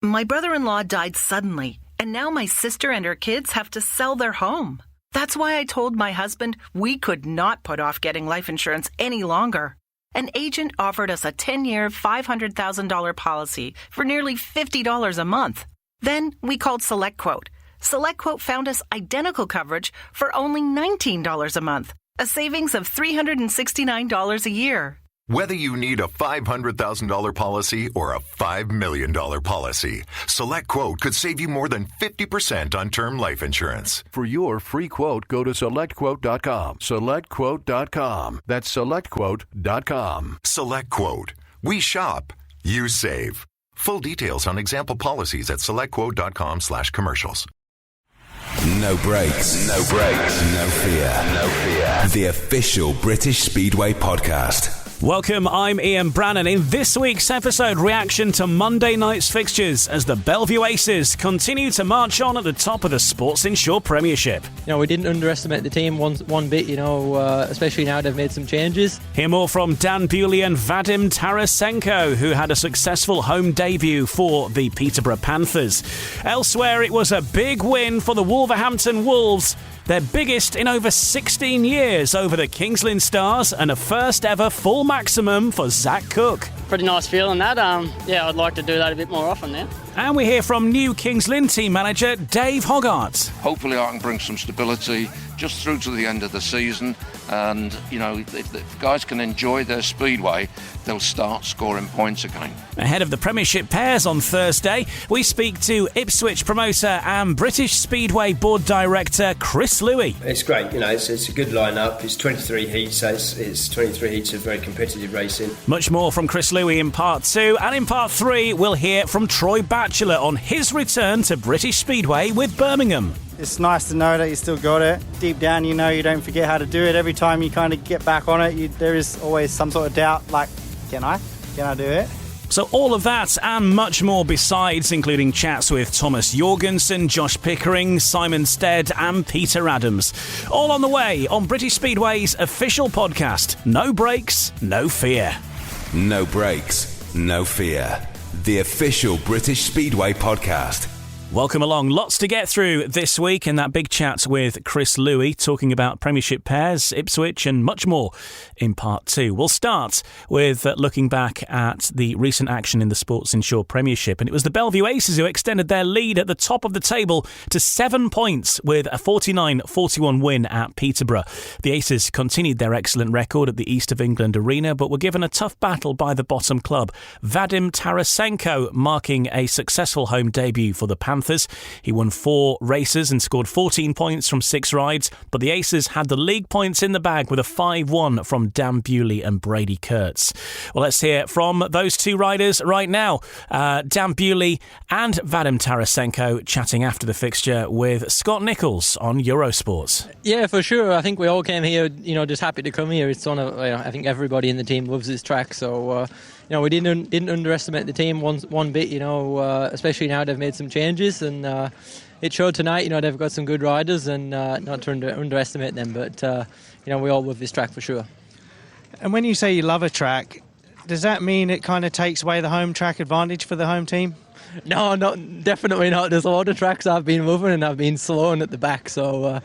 My brother-in-law died suddenly, and now my sister and her kids have to sell their home. That's why I told my husband we could not put off getting life insurance any longer. An agent offered us a 10-year, $500,000 policy for nearly $50 a month. Then we called SelectQuote. SelectQuote found us identical coverage for only $19 a month, a savings of $369 a year. Whether you need a $500,000 policy or a $5 million policy, SelectQuote could save you more than 50% on term life insurance. For your free quote, go to SelectQuote.com. SelectQuote.com. That's SelectQuote.com. SelectQuote. We shop. You save. Full details on example policies at SelectQuote.com/commercials. No brakes. No brakes. No fear. No fear. The official British Speedway podcast. Welcome, I'm Ian Brannan. In this week's episode, reaction to Monday night's fixtures as the Bellevue Aces continue to march on at the top of the Sports Insure Premiership. We didn't underestimate the team one bit, especially now they've made some changes. Hear more from Dan Bewley and Vadim Tarasenko, who had a successful home debut for the Peterborough Panthers. Elsewhere, it was a big win for the Wolverhampton Wolves, their biggest in over 16 years over the Kings Lynn Stars, and a first ever full maximum for Zach Cook. Pretty nice feeling that. I'd like to do that a bit more often now. And we hear from new Kings Lynn team manager Dave Hoggart. Hopefully I can bring some stability just through to the end of the season, and if guys can enjoy their speedway, they'll start scoring points again. Ahead of the Premiership Pairs on Thursday, we speak to Ipswich promoter and British Speedway board director Chris Louis. It's great, it's a good lineup. It's 23 heats, so it's 23 heats of very competitive racing. Much more from Chris Louis in part 2, and in part 3 we'll hear from Troy Batchelor on his return to British Speedway with Birmingham. It's nice to know that you still got it. Deep down, you don't forget how to do it. Every time you kind of get back on it, there is always some sort of doubt, like, can I do it? So all of that and much more besides, including chats with Thomas Jorgensen, Josh Pickering, Simon Stead and Peter Adams. All on the way on British Speedway's official podcast, No Brakes, No Fear. No brakes, no fear. The official British Speedway podcast. Welcome along. Lots to get through this week in that big chat with Chris Louis, talking about Premiership Pairs, Ipswich and much more in part 2. We'll start with looking back at the recent action in the Sports Insure Premiership, and it was the Bellevue Aces who extended their lead at the top of the table to 7 points with a 49-41 win at Peterborough. The Aces continued their excellent record at the East of England Arena, but were given a tough battle by the bottom club. Vadim Tarasenko marking a successful home debut for the Panthers. He won 4 races and scored 14 points from 6 rides, but the Aces had the league points in the bag with a 5-1 from Dan Bewley and Brady Kurtz. Well, let's hear from those 2 riders right now. Dan Bewley and Vadim Tarasenko chatting after the fixture with Scott Nichols on Eurosports. Yeah, for sure. I think we all came here, just happy to come here. It's I think everybody in the team loves this track, so we didn't underestimate the team one bit, especially now they've made some changes, and it showed tonight, they've got some good riders, and not to underestimate them, but we all love this track for sure. And when you say you love a track, does that mean it kind of takes away the home track advantage for the home team? No, definitely not. There's a lot of tracks I've been loving and I've been slowing at the back, so...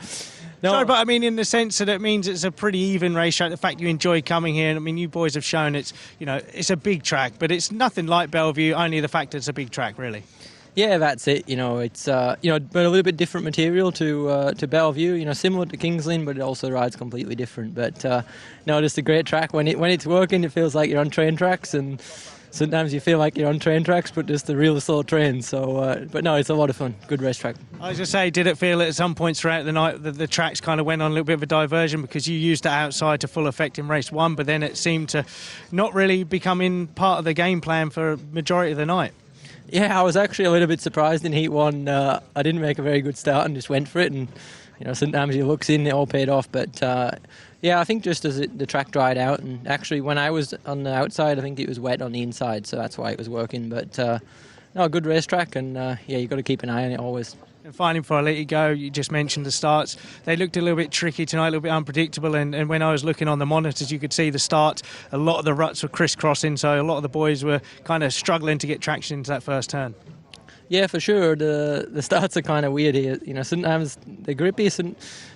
No. Sorry, but I mean in the sense that it means it's a pretty even racetrack. The fact you enjoy coming here, and I mean you boys have shown it's a big track, but it's nothing like Bellevue. Only the fact that it's a big track, really. Yeah, that's it. It's but a little bit different material to Bellevue. Similar to Kings Lynn, but it also rides completely different. But just a great track. When it's working, it feels like you're on train tracks, and sometimes you feel like you're on train tracks, but just the real slow trains. So, but no, it's a lot of fun. Good racetrack. I was just say, did it feel at some points throughout the night that the tracks kind of went on a little bit of a diversion because you used the outside to full effect in race 1, but then it seemed to not really becoming part of the game plan for a majority of the night? Yeah, I was actually a little bit surprised in Heat 1. I didn't make a very good start and just went for it, and sometimes your looks in, it all paid off, but I think just as the track dried out, and actually when I was on the outside, I think it was wet on the inside, so that's why it was working. But a good racetrack, and you've got to keep an eye on it always. And finally, before I let you go, you just mentioned the starts. They looked a little bit tricky tonight, a little bit unpredictable, and when I was looking on the monitors, you could see the start. A lot of the ruts were crisscrossing, so a lot of the boys were kind of struggling to get traction into that first turn. Yeah, for sure. The starts are kind of weird here. You know, sometimes they're grippy,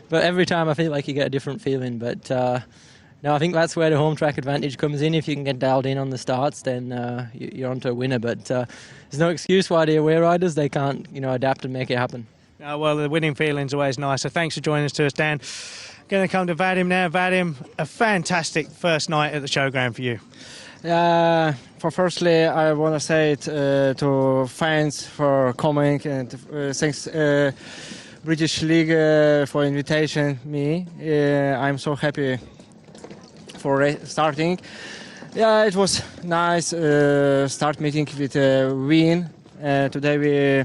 but every time I feel like you get a different feeling. But no, I think that's where the home track advantage comes in. If you can get dialed in on the starts, then you're onto a winner. But there's no excuse why the away riders, they can't, adapt and make it happen. Well, the winning feeling's always nice. So thanks for joining us, Dan. Going to come to Vadim now. Vadim, a fantastic first night at the showground for you. Firstly, I want to say it to fans for coming, and thanks British League for invitation me. I'm so happy for starting. Yeah, it was nice start meeting with Win. Today we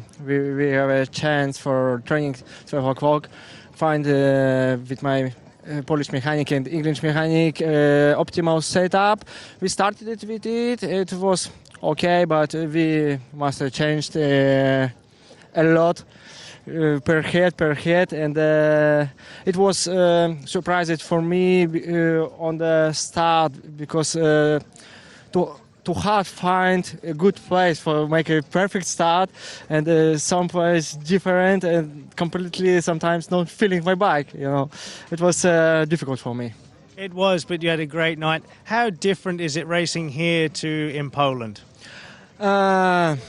have a chance for training 12 o'clock. Find with my Polish mechanic and English mechanic optimal setup. We started it with it. It was okay, but we must have changed a lot per head, and it was surprising for me on the start because to hard find a good place for make a perfect start, and some place different and completely sometimes not feeling my bike. It was difficult for me. It was, but you had a great night. How different is it racing here to in Poland? Hard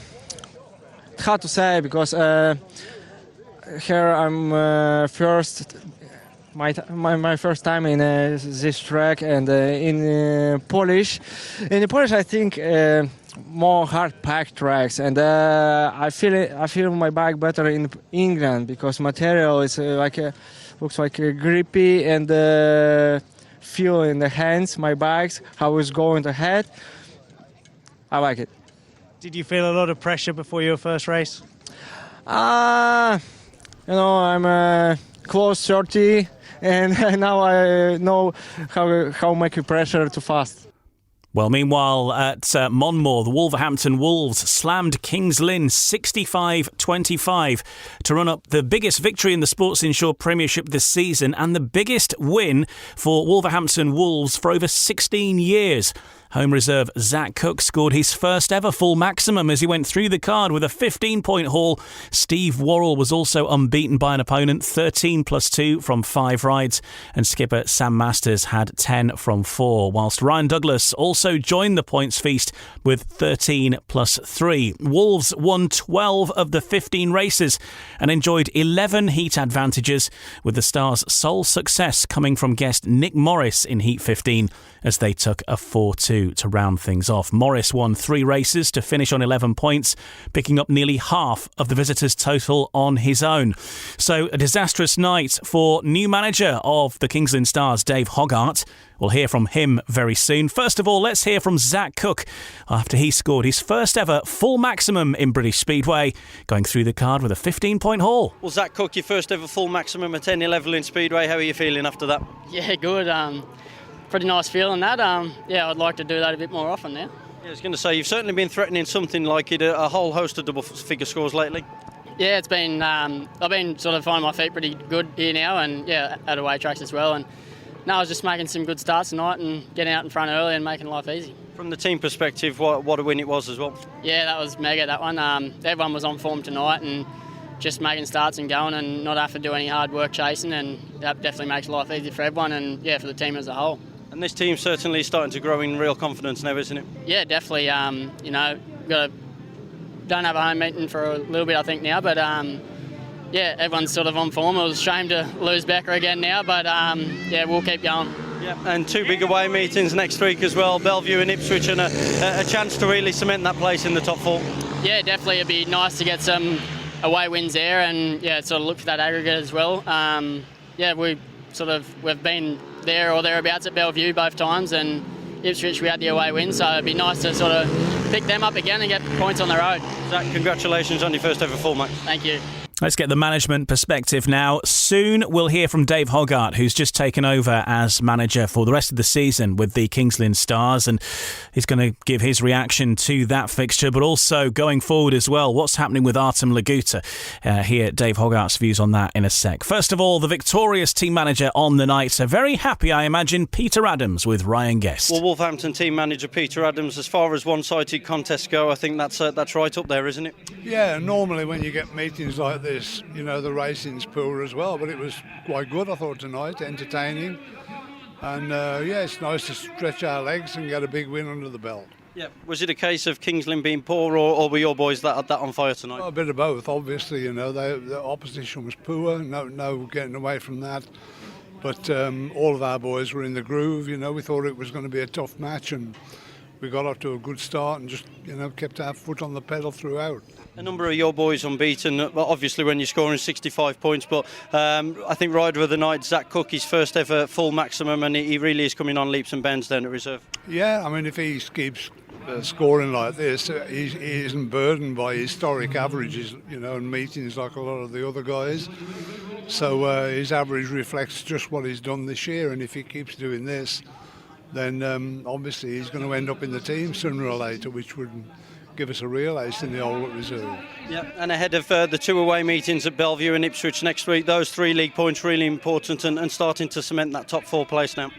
to say because here I'm first. My first time in this track, and in Polish. In Polish, I think more hard packed tracks, and I feel my bike better in England because material is looks like grippy, and feel in the hands my bikes how it's going ahead. I like it. Did you feel a lot of pressure before your first race? I'm close 30. And now I know how make pressure too fast. Well, meanwhile, at Monmore, the Wolverhampton Wolves slammed Kings Lynn 65-25 to run up the biggest victory in the Sports Insure Premiership this season and the biggest win for Wolverhampton Wolves for over 16 years. Home reserve Zach Cook scored his first ever full maximum as he went through the card with a 15-point haul. Steve Worrell was also unbeaten by an opponent, 13+2 from 5 rides, and skipper Sam Masters had 10 from 4, whilst Ryan Douglas also joined the points feast with 13+3. Wolves won 12 of the 15 races and enjoyed 11 heat advantages, with the Stars' sole success coming from guest Nick Morris in Heat 15 as they took a 4-2 to round things off. Morris won 3 races to finish on 11 points, picking up nearly half of the visitors' total on his own. So a disastrous night for new manager of the Kings Lynn Stars, Dave Hoggart. We'll hear from him very soon. First of all, let's hear from Zach Cook after he scored his first ever full maximum in British Speedway, going through the card with a 15-point haul. Well, Zach Cook, your first ever full maximum at any level in Speedway. How are you feeling after that? Yeah, good. Pretty nice feeling that. I'd like to do that a bit more often now. Yeah, I was going to say, you've certainly been threatening something like it, a whole host of double figure scores lately. Yeah, it's been. I've been sort of finding my feet pretty good here now, and at away tracks as well. And I was just making some good starts tonight and getting out in front early and making life easy. From the team perspective, what a win it was as well. Yeah, that was mega, that one. Everyone was on form tonight and just making starts and going and not have to do any hard work chasing, and that definitely makes life easy for everyone and for the team as a whole. And this team's certainly starting to grow in real confidence now, isn't it? Yeah, definitely. Don't have a home meeting for a little bit, I think, now, but everyone's sort of on form. It was a shame to lose Becker again now, but we'll keep going. Yeah, and 2 big away meetings next week as well, Bellevue and Ipswich, and a chance to really cement that place in the top 4. Yeah, definitely. It'd be nice to get some away wins there and sort of look for that aggregate as well. We've been there or thereabouts at Bellevue both times, and Ipswich we had the away win, so it'd be nice to sort of pick them up again and get points on the road. Zach, congratulations on your first ever full, mate. Thank you. Let's get the management perspective now. Soon we'll hear from Dave Hoggart, who's just taken over as manager for the rest of the season with the Kings Lynn Stars, and he's going to give his reaction to that fixture, but also going forward as well, what's happening with Artem Laguta. Hear Dave Hoggart's views on that in a sec. First of all, the victorious team manager on the night. So very happy, I imagine, Peter Adams with Ryan Guest. Well, Wolverhampton team manager Peter Adams, as far as one-sided contests go, I think that's right up there, isn't it? Yeah, normally when you get meetings like this, the racing's poor as well, but it was quite good, I thought, tonight, entertaining. And it's nice to stretch our legs and get a big win under the belt. Yeah. Was it a case of Kings Lynn being poor, or were your boys that on fire tonight? Well, a bit of both, obviously. The opposition was poor, no getting away from that. But all of our boys were in the groove. We thought it was going to be a tough match, and we got off to a good start and just, kept our foot on the pedal throughout. A number of your boys unbeaten, obviously when you're scoring 65 points, but I think rider of the night, Zach Cook, his first ever full maximum, and he really is coming on leaps and bounds down at reserve. Yeah, if he keeps scoring like this, he isn't burdened by historic averages, and meetings like a lot of the other guys. So his average reflects just what he's done this year, and if he keeps doing this, then obviously he's going to end up in the team sooner or later, which would give us a real ace in the old reserve. Yeah, and ahead of the two away meetings at Bellevue and Ipswich next week, those 3 league points really important and starting to cement that top 4 place now.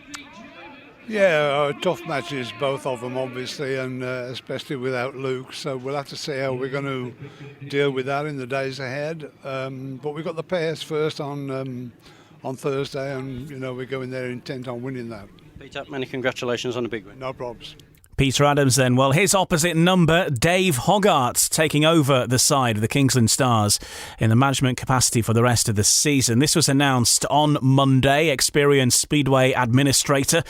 Yeah, tough matches, both of them, obviously, and especially without Luke. So we'll have to see how we're going to deal with that in the days ahead. But we've got the Pairs first on Thursday, and we're going there intent on winning that. Peter, many congratulations on a big win. No problems. Peter Adams then. Well, his opposite number, Dave Hoggart, taking over the side of the Kings Lynn Stars in the management capacity for the rest of the season. This was announced on Monday. Experienced Speedway administrator.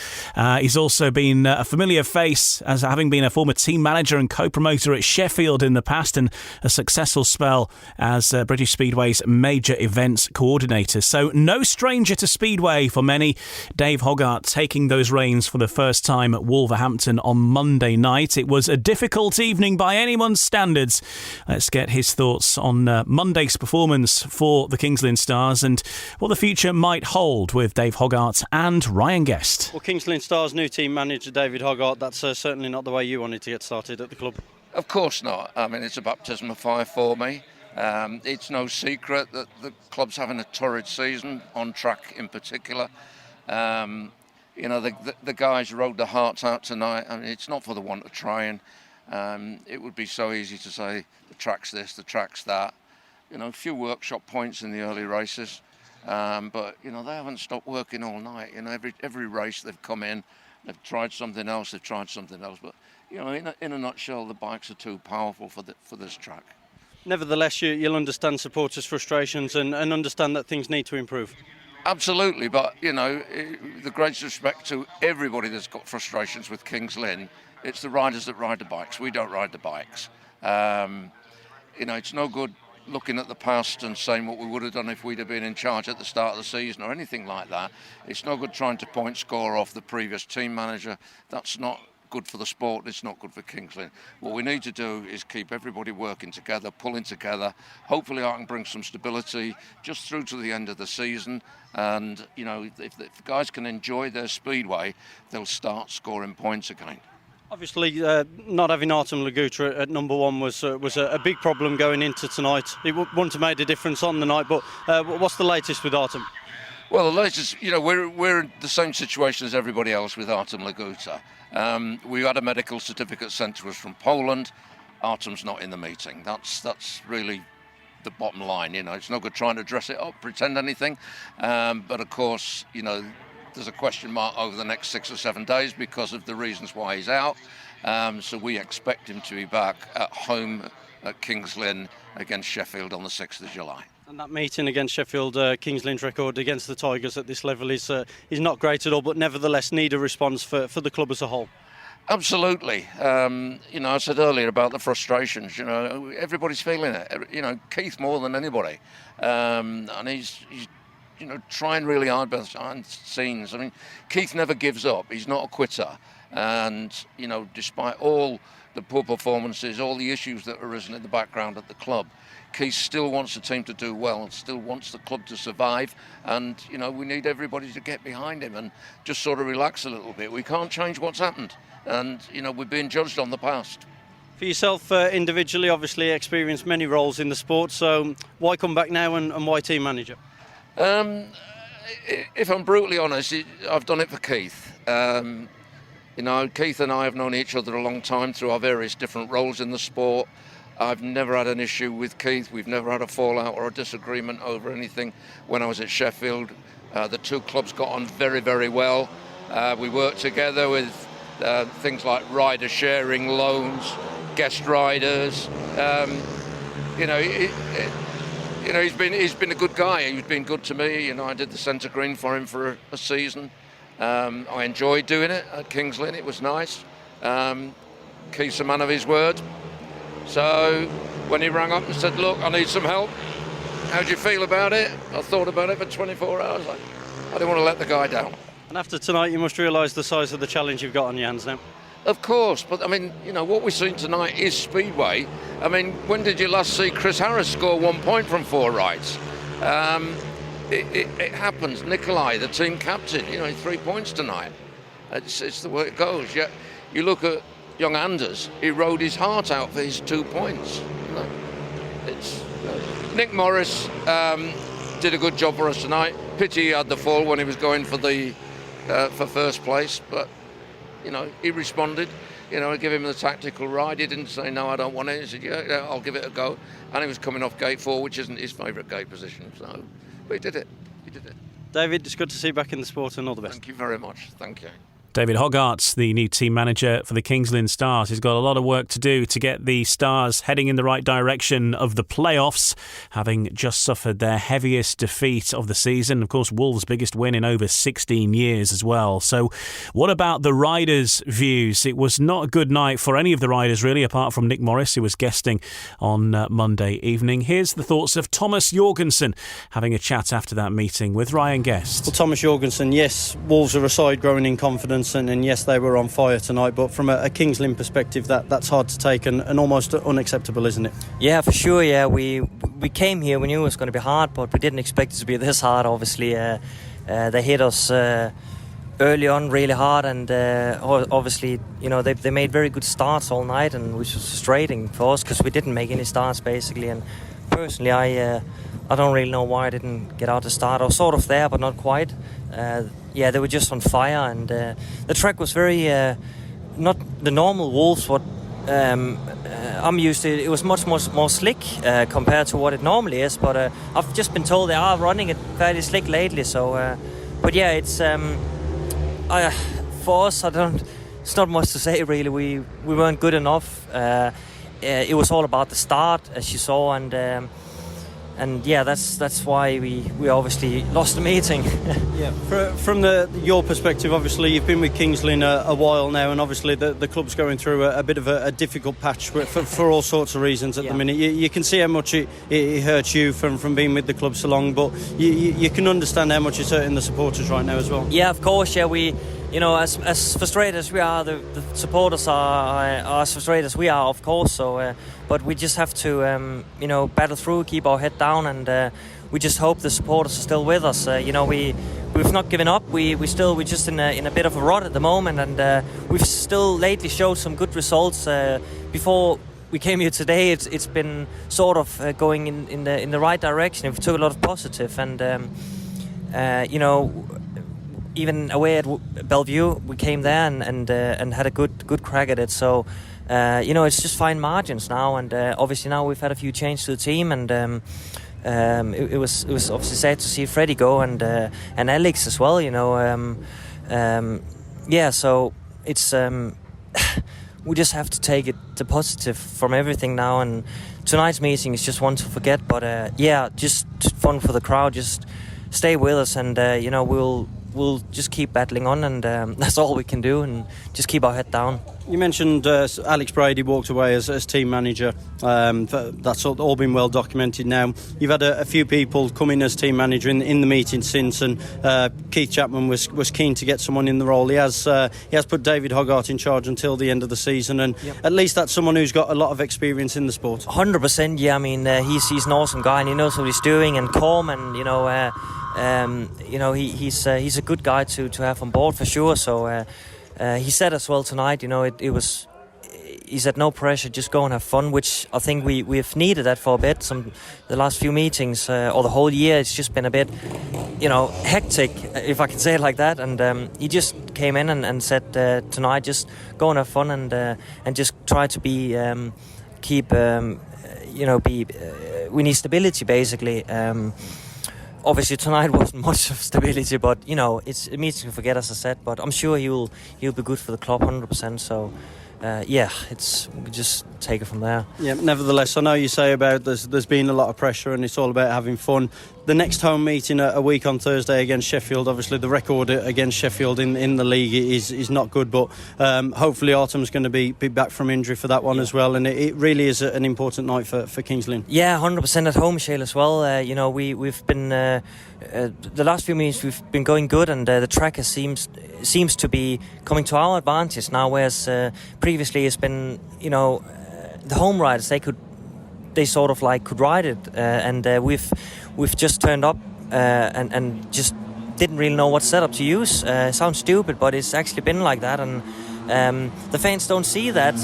He's also been a familiar face as having been a former team manager and co-promoter at Sheffield in the past, and a successful spell as British Speedway's major events coordinator. So no stranger to Speedway for many. Dave Hoggart taking those reins for the first time at Wolverhampton on Monday night. It was a difficult evening by anyone's standards. Let's get his thoughts on Monday's performance for the Kings Lynn Stars and what the future might hold with Dave Hoggart and Ryan Guest. Well, Kings Lynn Stars' new team manager David Hoggart, that's certainly not the way you wanted to get started at the club. Of course not. It's a baptism of fire for me. It's no secret that the club's having a torrid season, on track in particular. The guys rode their hearts out tonight. It's not for the want of trying. It would be so easy to say the track's this, the track's that. A few workshop points in the early races, but they haven't stopped working all night. Every race they've come in, they've tried something else. But in a nutshell, the bikes are too powerful for this track. Nevertheless, you'll understand supporters' frustrations and understand that things need to improve. Absolutely, but the greatest respect to everybody that's got frustrations with Kings Lynn. It's the riders that ride the bikes. We don't ride the bikes. It's no good looking at the past and saying what we would have done if we'd have been in charge at the start of the season or anything like that. It's no good trying to point score off the previous team manager. That's not good for the sport. It's not good for Kings Lynn. What we need to do is keep everybody working together, pulling together. Hopefully I can bring some stability just through to the end of the season. And if the guys can enjoy their speedway, they'll start scoring points again. Obviously, not having Artem Laguta at number 1 was a big problem going into tonight. It wouldn't have made a difference on the night, but what's the latest with Artem? Well, the latest, we're in the same situation as everybody else with Artem Laguta. We had a medical certificate sent to us from Poland. Artem's not in the meeting. That's really the bottom line. It's no good trying to dress it up, pretend anything. But of course, there's a question mark over the next 6 or 7 days because of the reasons why he's out. So we expect him to be back at home at Kings Lynn against Sheffield on the 6th of July. And that meeting against Sheffield, Kings Lynn's record against the Tigers at this level is not great at all, but nevertheless need a response for the club as a whole. Absolutely. I said earlier about the frustrations. Everybody's feeling it. Keith more than anybody, and he's trying really hard behind the scenes. Keith never gives up. He's not a quitter, and despite all the poor performances, all the issues that have arisen in the background at the club, Keith still wants the team to do well and still wants the club to survive, and we need everybody to get behind him and just sort of relax a little bit. We can't change what's happened, and we're being judged on the past. For yourself individually, obviously experienced many roles in the sport, so why come back now and why team manager? If I'm brutally honest, I've done it for Keith. Keith and I have known each other a long time through our various different roles in the sport. I've never had an issue with Keith. We've never had a fallout or a disagreement over anything. When I was at Sheffield, the two clubs got on very, very well. We worked together with things like rider sharing, loans, guest riders. He's been a good guy. He's been good to me. I did the centre green for him for a season. I enjoyed doing it at Kings Lynn. It was nice. Keith's a man of his word. So when he rang up and said, look, I need some help, how do you feel about it? I thought about it for 24 hours. I didn't want to let the guy down. And after tonight, you must realise the size of the challenge you've got on your hands now. Of course, but what we've seen tonight is Speedway. When did you last see Chris Harris score 1 point from 4 rights? It happens. Nikolai, the team captain, 3 points tonight. It's the way it goes. You look at young Anders, he rode his heart out for his 2 points. Nick Morris did a good job for us tonight. Pity he had the fall when he was going for first place, but he responded. I give him the tactical ride. He didn't say no, I don't want it. He said yeah, I'll give it a go. And he was coming off gate 4, which isn't his favourite gate position. So, but he did it. David, it's good to see you back in the sport, and all the best. Thank you very much. Thank you. David Hoggart, the new team manager for the Kings Lynn Stars. He's got a lot of work to do to get the Stars heading in the right direction of the playoffs, having just suffered their heaviest defeat of the season. Of course, Wolves' biggest win in over 16 years as well. So what about the riders' views? It was not a good night for any of the riders, really, apart from Nick Morris, who was guesting on Monday evening. Here's the thoughts of Thomas Jorgensen having a chat after that meeting with Ryan Guest. Well, Thomas Jorgensen, yes, Wolves are a side growing in confidence. And yes, they were on fire tonight, but from a Kings Lynn perspective, that's hard to take and almost unacceptable, isn't it? Yeah, for sure. Yeah, we came here, we knew it was going to be hard, but we didn't expect it to be this hard. Obviously, they hit us early on really hard, and obviously, they made very good starts all night, and which was frustrating for us because we didn't make any starts basically. And personally, I don't really know why I didn't get out to start. I was sort of there, but not quite. They were just on fire, and the track was very not the normal Wolves what I'm used to. It was much more slick compared to what it normally is, but I've just been told they are running it fairly slick lately, so but yeah, it's for us, it's not much to say really. We weren't good enough. It was all about the start, as you saw, and yeah, that's why we obviously lost the meeting. Yeah. From your perspective, obviously you've been with Kings Lynn a while now, and obviously the club's going through a bit of a difficult patch for all sorts of reasons at the minute. You can see how much it hurts you from being with the club so long, but you can understand how much it's hurting the supporters right now as well. Yeah, of course. Yeah, we. As frustrated as we are, the supporters are as frustrated as we are, of course. So, but we just have to, battle through, keep our head down, and we just hope the supporters are still with us. We've not given up. We're just in a bit of a rut at the moment, and we've still lately showed some good results. Before we came here today, it's been sort of going in the right direction. We took a lot of positive, and even away at Bellevue, we came there and had a good crack at it. So, it's just fine margins now, and obviously now we've had a few changes to the team, and it was obviously sad to see Freddie go and Alex as well. So it's we just have to take it the positive from everything now, and tonight's meeting is just one to forget. But just fun for the crowd. Just stay with us, and we'll just keep battling on, and that's all we can do, and just keep our head down. You mentioned Alex Brady walked away as team manager. That's all been well documented now. You've had a few people come in as team manager in the meeting since, and Keith Chapman was keen to get someone in the role. He has put David Hoggart in charge until the end of the season, and at least that's someone who's got a lot of experience in the sport. 100%, yeah. I mean, he's an awesome guy, and he knows what he's doing, and calm, and he's a good guy to have on board for sure. So he said as well tonight, he said no pressure, just go and have fun, which I think we've needed that for a bit. The last few meetings or the whole year, it's just been a bit, hectic, if I can say it like that. And he just came in and said tonight, just go and have fun, and just try to be we need stability basically. Obviously tonight wasn't much of stability, but it's a meeting to forget, as I said. But I'm sure he'll be good for the club, 100%. So we just take it from there. Yeah. Nevertheless, I know you say about there's been a lot of pressure, and it's all about having fun. The next home meeting a week on Thursday against Sheffield. Obviously, the record against Sheffield in the league is not good, but hopefully Artem's going to be back from injury for that one as well. And it really is an important night for Kings Lynn. Yeah, 100% at home, Shale, as well. We've been the last few meetings we've been going good, and the track seems to be coming to our advantage now, whereas previously it's been the home riders they sort of like could ride it, and we've just turned up and just didn't really know what setup to use. Sounds stupid, but it's actually been like that, and the fans don't see that,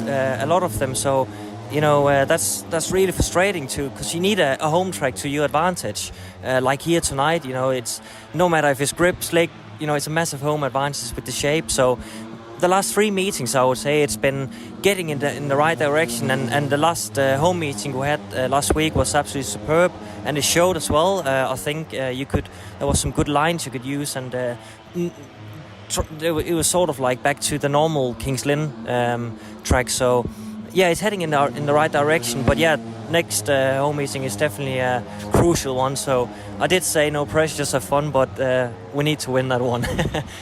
a lot of them. So that's really frustrating too, because you need a home track to your advantage. Like here tonight, it's no matter if it's grip, slick, it's a massive home advantage with the shape. So the last 3 meetings, I would say, it's been getting in the right direction, and the last home meeting we had last week was absolutely superb, and it showed as well. I think there was some good lines you could use, and it was sort of like back to the normal Kings Lynn track. So yeah, it's heading in the right direction. But yeah, next home meeting is definitely a crucial one. So I did say no pressure, just have fun, but we need to win that one.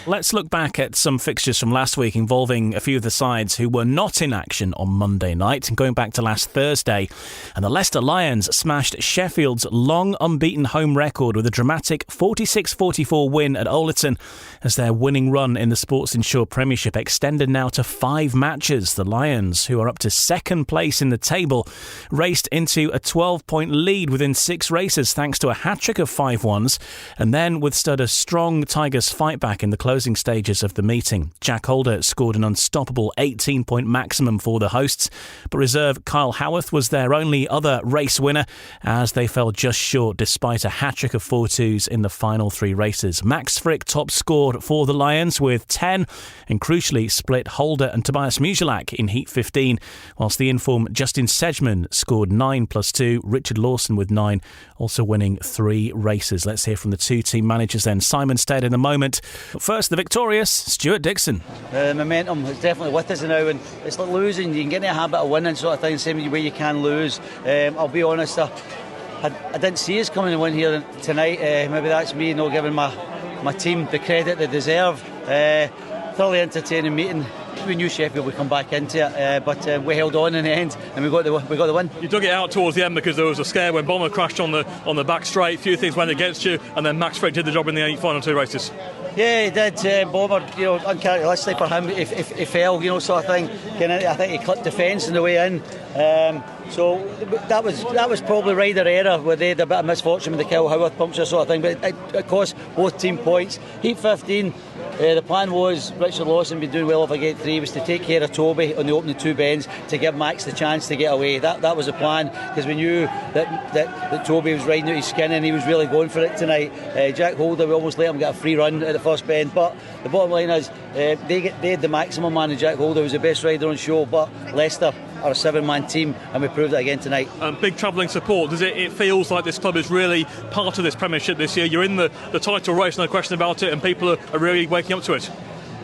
Let's look back at some fixtures from last week involving a few of the sides who were not in action on Monday night. And going back to last Thursday, and the Leicester Lions smashed Sheffield's long unbeaten home record with a dramatic 46-44 win at Oleton, as their winning run in the Sports Insure Premiership extended now to 5 matches. The Lions, who are up to second place in the table, raced into a 12-point lead within 6 races thanks to a hat-trick of 5-1s, and then withstood a strong Tigers fight back in the closing stages of the meeting. Jack Holder scored an unstoppable 18-point maximum for the hosts, but reserve Kyle Howarth was their only other race winner, as they fell just short despite a hat-trick of 4-2s in the final 3 races. Max Frick top scored for the Lions with 10, and crucially split Holder and Tobias Musilak in Heat 15, whilst the informed Justin Sedgman scored 9 plus 2, Richard Lawson with 9, also winning 3 races. Let's hear from the 2 team managers then. Simon Stead in a moment. But first, the victorious Stuart Dixon. Momentum is definitely with us now, and it's like losing. You can get in a habit of winning sort of thing, same way you can lose. I'll be honest, I didn't see us coming to win here tonight. Maybe that's me not giving my team the credit they deserve. Thoroughly entertaining meeting. We knew Sheffield would come back into it, but we held on in the end, and we got the win. You dug it out towards the end because there was a scare when Bomber crashed on the back straight. A few things went against you, and then Max Frick did the job in the final 2 races. Yeah, he did. Bomber, uncharacteristic for him. If he fell, sort of thing. I think he clipped the fence on the way in. So that was probably rider error, where they had a bit of misfortune with the Kyle Howarth puncture sort of thing. But it cost both team points. Heat 15. The plan was, Richard Lawson been doing well over gate 3, was to take care of Toby on the opening 2 bends to give Max the chance to get away. That was the plan, because we knew that Toby was riding out his skin, and he was really going for it tonight. Jack Holder, we almost let him get a free run at the first bend, but the bottom line is they had the maximum man, and Jack Holder was the best rider on show. But Leicester are a 7-man team, and we proved it again tonight. Big travelling support. It feels like this club is really part of this Premiership this year. You're in the title race, no question about it, and people are really waking up to it.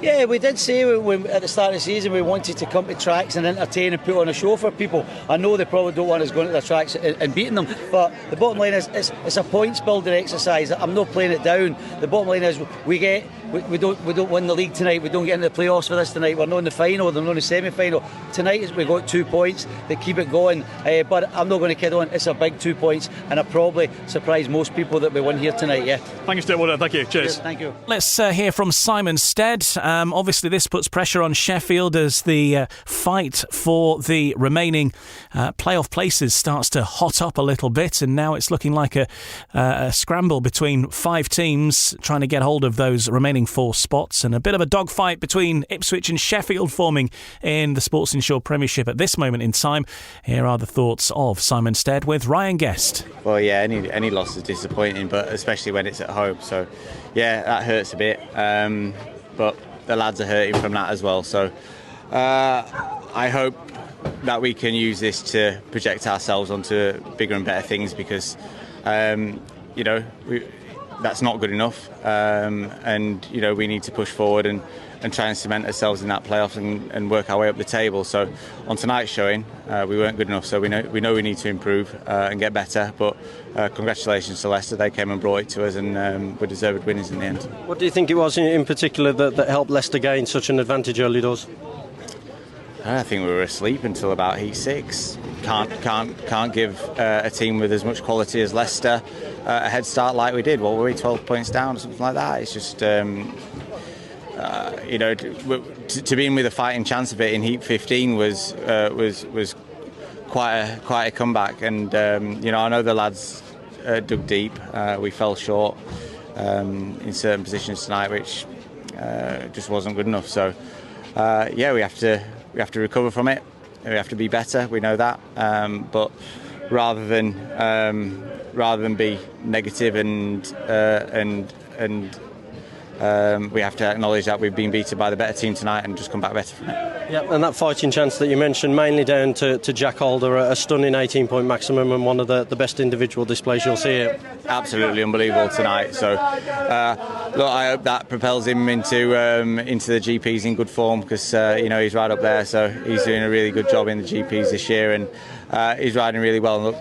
Yeah, we did say at the start of the season we wanted to come to tracks and entertain and put on a show for people. I know they probably don't want us going to the tracks and beating them, but the bottom line is it's a points building exercise. I'm not playing it down. The bottom line is we don't win the league tonight. We don't get into the playoffs for this tonight. We're not in the final. They're not in the semi-final. Tonight we got 2 points. They keep it going. But I'm not going to kid on. It's a big 2 points, and I probably surprise most people that we win here tonight. Yeah. Thank you, Stuart. Well done. Thank you. Cheers. Yes, thank you. Let's hear from Simon Stead. Obviously, this puts pressure on Sheffield as the fight for the remaining playoff places starts to hot up a little bit, and now it's looking like a scramble between 5 teams trying to get hold of those remaining 4 spots, and a bit of a dogfight between Ipswich and Sheffield forming in the Sports Insure Premiership at this moment in time. Here are the thoughts of Simon Stead with Ryan Guest. Well, yeah, any loss is disappointing, but especially when it's at home. So, yeah, that hurts a bit. But the lads are hurting from that as well. So I hope that we can use this to project ourselves onto bigger and better things, because, that's not good enough. And, we need to push forward and try and cement ourselves in that playoff and work our way up the table. So on tonight's showing, we weren't good enough. So we know we need to improve and get better. But congratulations to Leicester. They came and brought it to us, and were deserved winners in the end. What do you think it was in particular that helped Leicester gain such an advantage early doors? I think we were asleep until about heat 6. Can't give a team with as much quality as Leicester a head start like we did. What were we, 12 points down or something like that? It's just to be in with a fighting chance of it in heat 15 was quite a comeback. And I know the lads dug deep. We fell short in certain positions tonight, which just wasn't good enough. So we have to recover from it. We have to be better. We know that. But rather than be negative and we have to acknowledge that we've been beaten by the better team tonight and just come back better from it. Yeah, and that fighting chance that you mentioned, mainly down to Jack Alder, a stunning 18-point maximum and one of the best individual displays you'll see here. Absolutely unbelievable tonight. So, I hope that propels him into the GPs in good form, because he's right up there. So he's doing a really good job in the GPs this year, and he's riding really well. Look,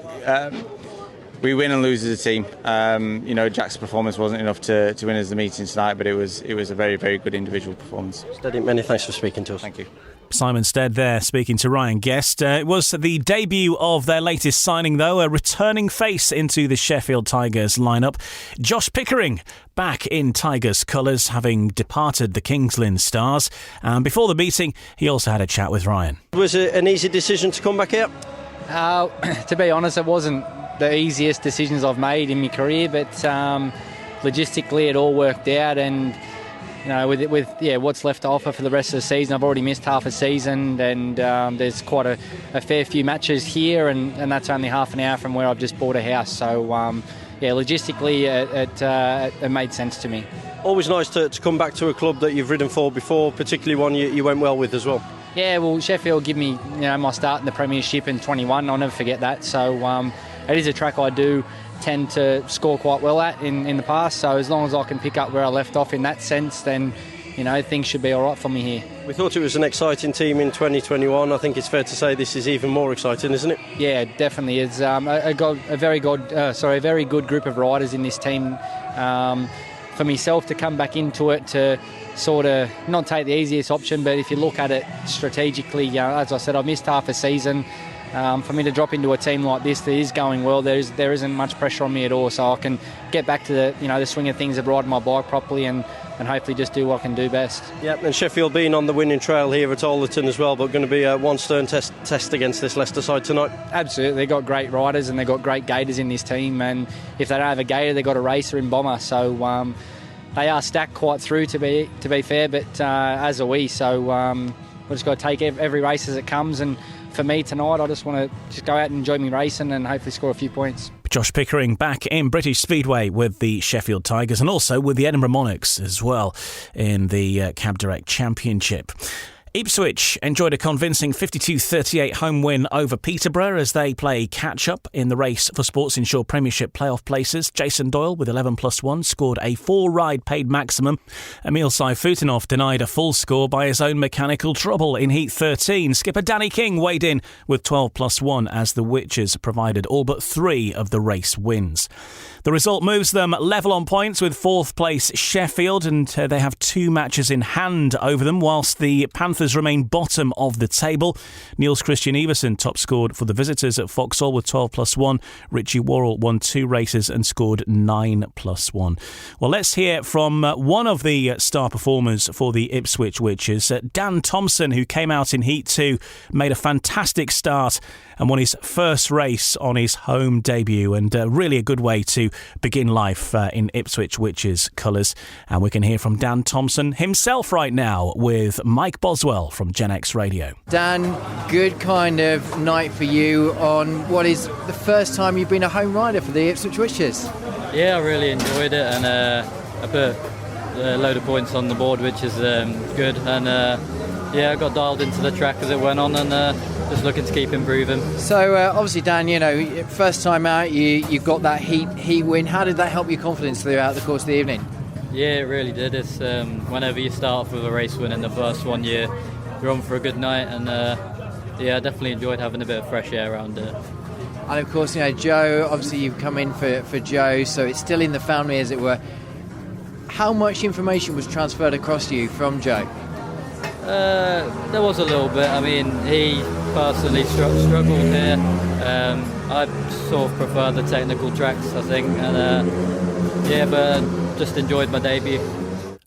we win and lose as a team. Jack's performance wasn't enough to win us the meeting tonight, but it was a very, very good individual performance. Steady, many thanks for speaking to us. Thank you. Simon Stead there speaking to Ryan Guest. It was the debut of their latest signing, though, a returning face into the Sheffield Tigers lineup. Josh Pickering back in Tigers colours, having departed the Kings Lynn Stars. And before the meeting, he also had a chat with Ryan. Was it an easy decision to come back here? To be honest, it wasn't the easiest decisions I've made in my career, but logistically it all worked out, and with what's left to offer for the rest of the season, I've already missed half a season, and there's quite a fair few matches here, and that's only half an hour from where I've just bought a house. So logistically it made sense to me. Always nice to come back to a club that you've ridden for before, particularly one you went well with as well. Yeah, well, Sheffield give me my start in the Premiership in 21. I'll never forget that. So it is a track I do tend to score quite well at in the past. So as long as I can pick up where I left off in that sense, then things should be all right for me here. We thought it was an exciting team in 2021. I think it's fair to say this is even more exciting, isn't it? Yeah, it definitely is. A very good group of riders in this team. For myself to come back into it, to sort of not take the easiest option, but if you look at it strategically, as I said, I've missed half a season. For me to drop into a team like this that is going well, there isn't much pressure on me at all, so I can get back to the swing of things of riding my bike properly and hopefully just do what I can do best. Yeah, and Sheffield being on the winning trail here at Alderton as well, but going to be one stern test against this Leicester side tonight. Absolutely, they've got great riders and they've got great gators in this team, and if they don't have a gator, they've got a racer in Bomber, so they are stacked quite through, to be fair, but as are we, so we've just got to take every race as it comes, and for me tonight, I just want to just go out and enjoy me racing and hopefully score a few points. Josh Pickering back in British Speedway with the Sheffield Tigers, and also with the Edinburgh Monarchs as well in the Cab Direct Championship. Ipswich enjoyed a convincing 52-38 home win over Peterborough as they play catch-up in the race for Sports Insure Premiership playoff places. Jason Doyle, with 11+1, scored a 4-ride paid maximum. Emil Saifutinov denied a full score by his own mechanical trouble in Heat 13. Skipper Danny King weighed in with 12+1 as the Witches provided all but 3 of the race wins. The result moves them level on points with 4th place Sheffield, and they have 2 matches in hand over them, whilst the Panthers remain bottom of the table. Niels Christian Everson top scored for the visitors at Vauxhall with 12+1. Richie Worrell won 2 races and scored 9+1. Well, let's hear from one of the star performers for the Ipswich Witches, Dan Thompson, who came out in Heat 2, made a fantastic start and won his first race on his home debut, and really a good way to begin life in Ipswich Witches colours. And we can hear from Dan Thompson himself right now with Mike Boswell from Gen X Radio. Dan, good kind of night for you on what is the first time you've been a home rider for the Ipswich Witches. Yeah, I really enjoyed it, and I put a load of points on the board, which is good. And I got dialed into the track as it went on, and just looking to keep improving. So obviously, Dan, first time out, you got that heat win. How did that help your confidence throughout the course of the evening? Yeah, it really did. It's whenever you start off with a race win in the first one, you're on for a good night, and I definitely enjoyed having a bit of fresh air around it. And of course, Joe, obviously you've come in for Joe, so it's still in the family, as it were. How much information was transferred across to you from Joe? There was a little bit. I mean, he personally struggled here. I sort of prefer the technical tracks, I think, and but just enjoyed my debut.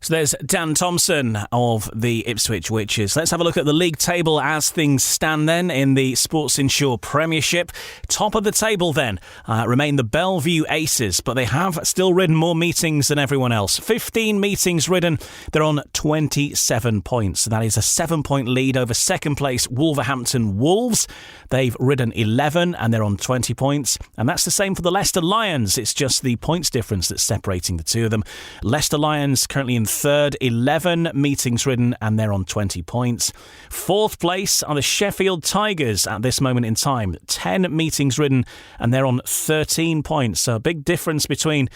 So there's Dan Thompson of the Ipswich Witches. Let's have a look at the league table as things stand then in the Sports Insure Premiership. Top of the table then remain the Bellevue Aces, but they have still ridden more meetings than everyone else. 15 meetings ridden. They're on 27 points. So that is a 7-point lead over second place Wolverhampton Wolves. They've ridden 11 and they're on 20 points. And that's the same for the Leicester Lions. It's just the points difference that's separating the two of them. Leicester Lions currently in third, 11 meetings ridden, and they're on 20 points. Fourth place are the Sheffield Tigers at this moment in time. 10 meetings ridden, and they're on 13 points. So a big difference between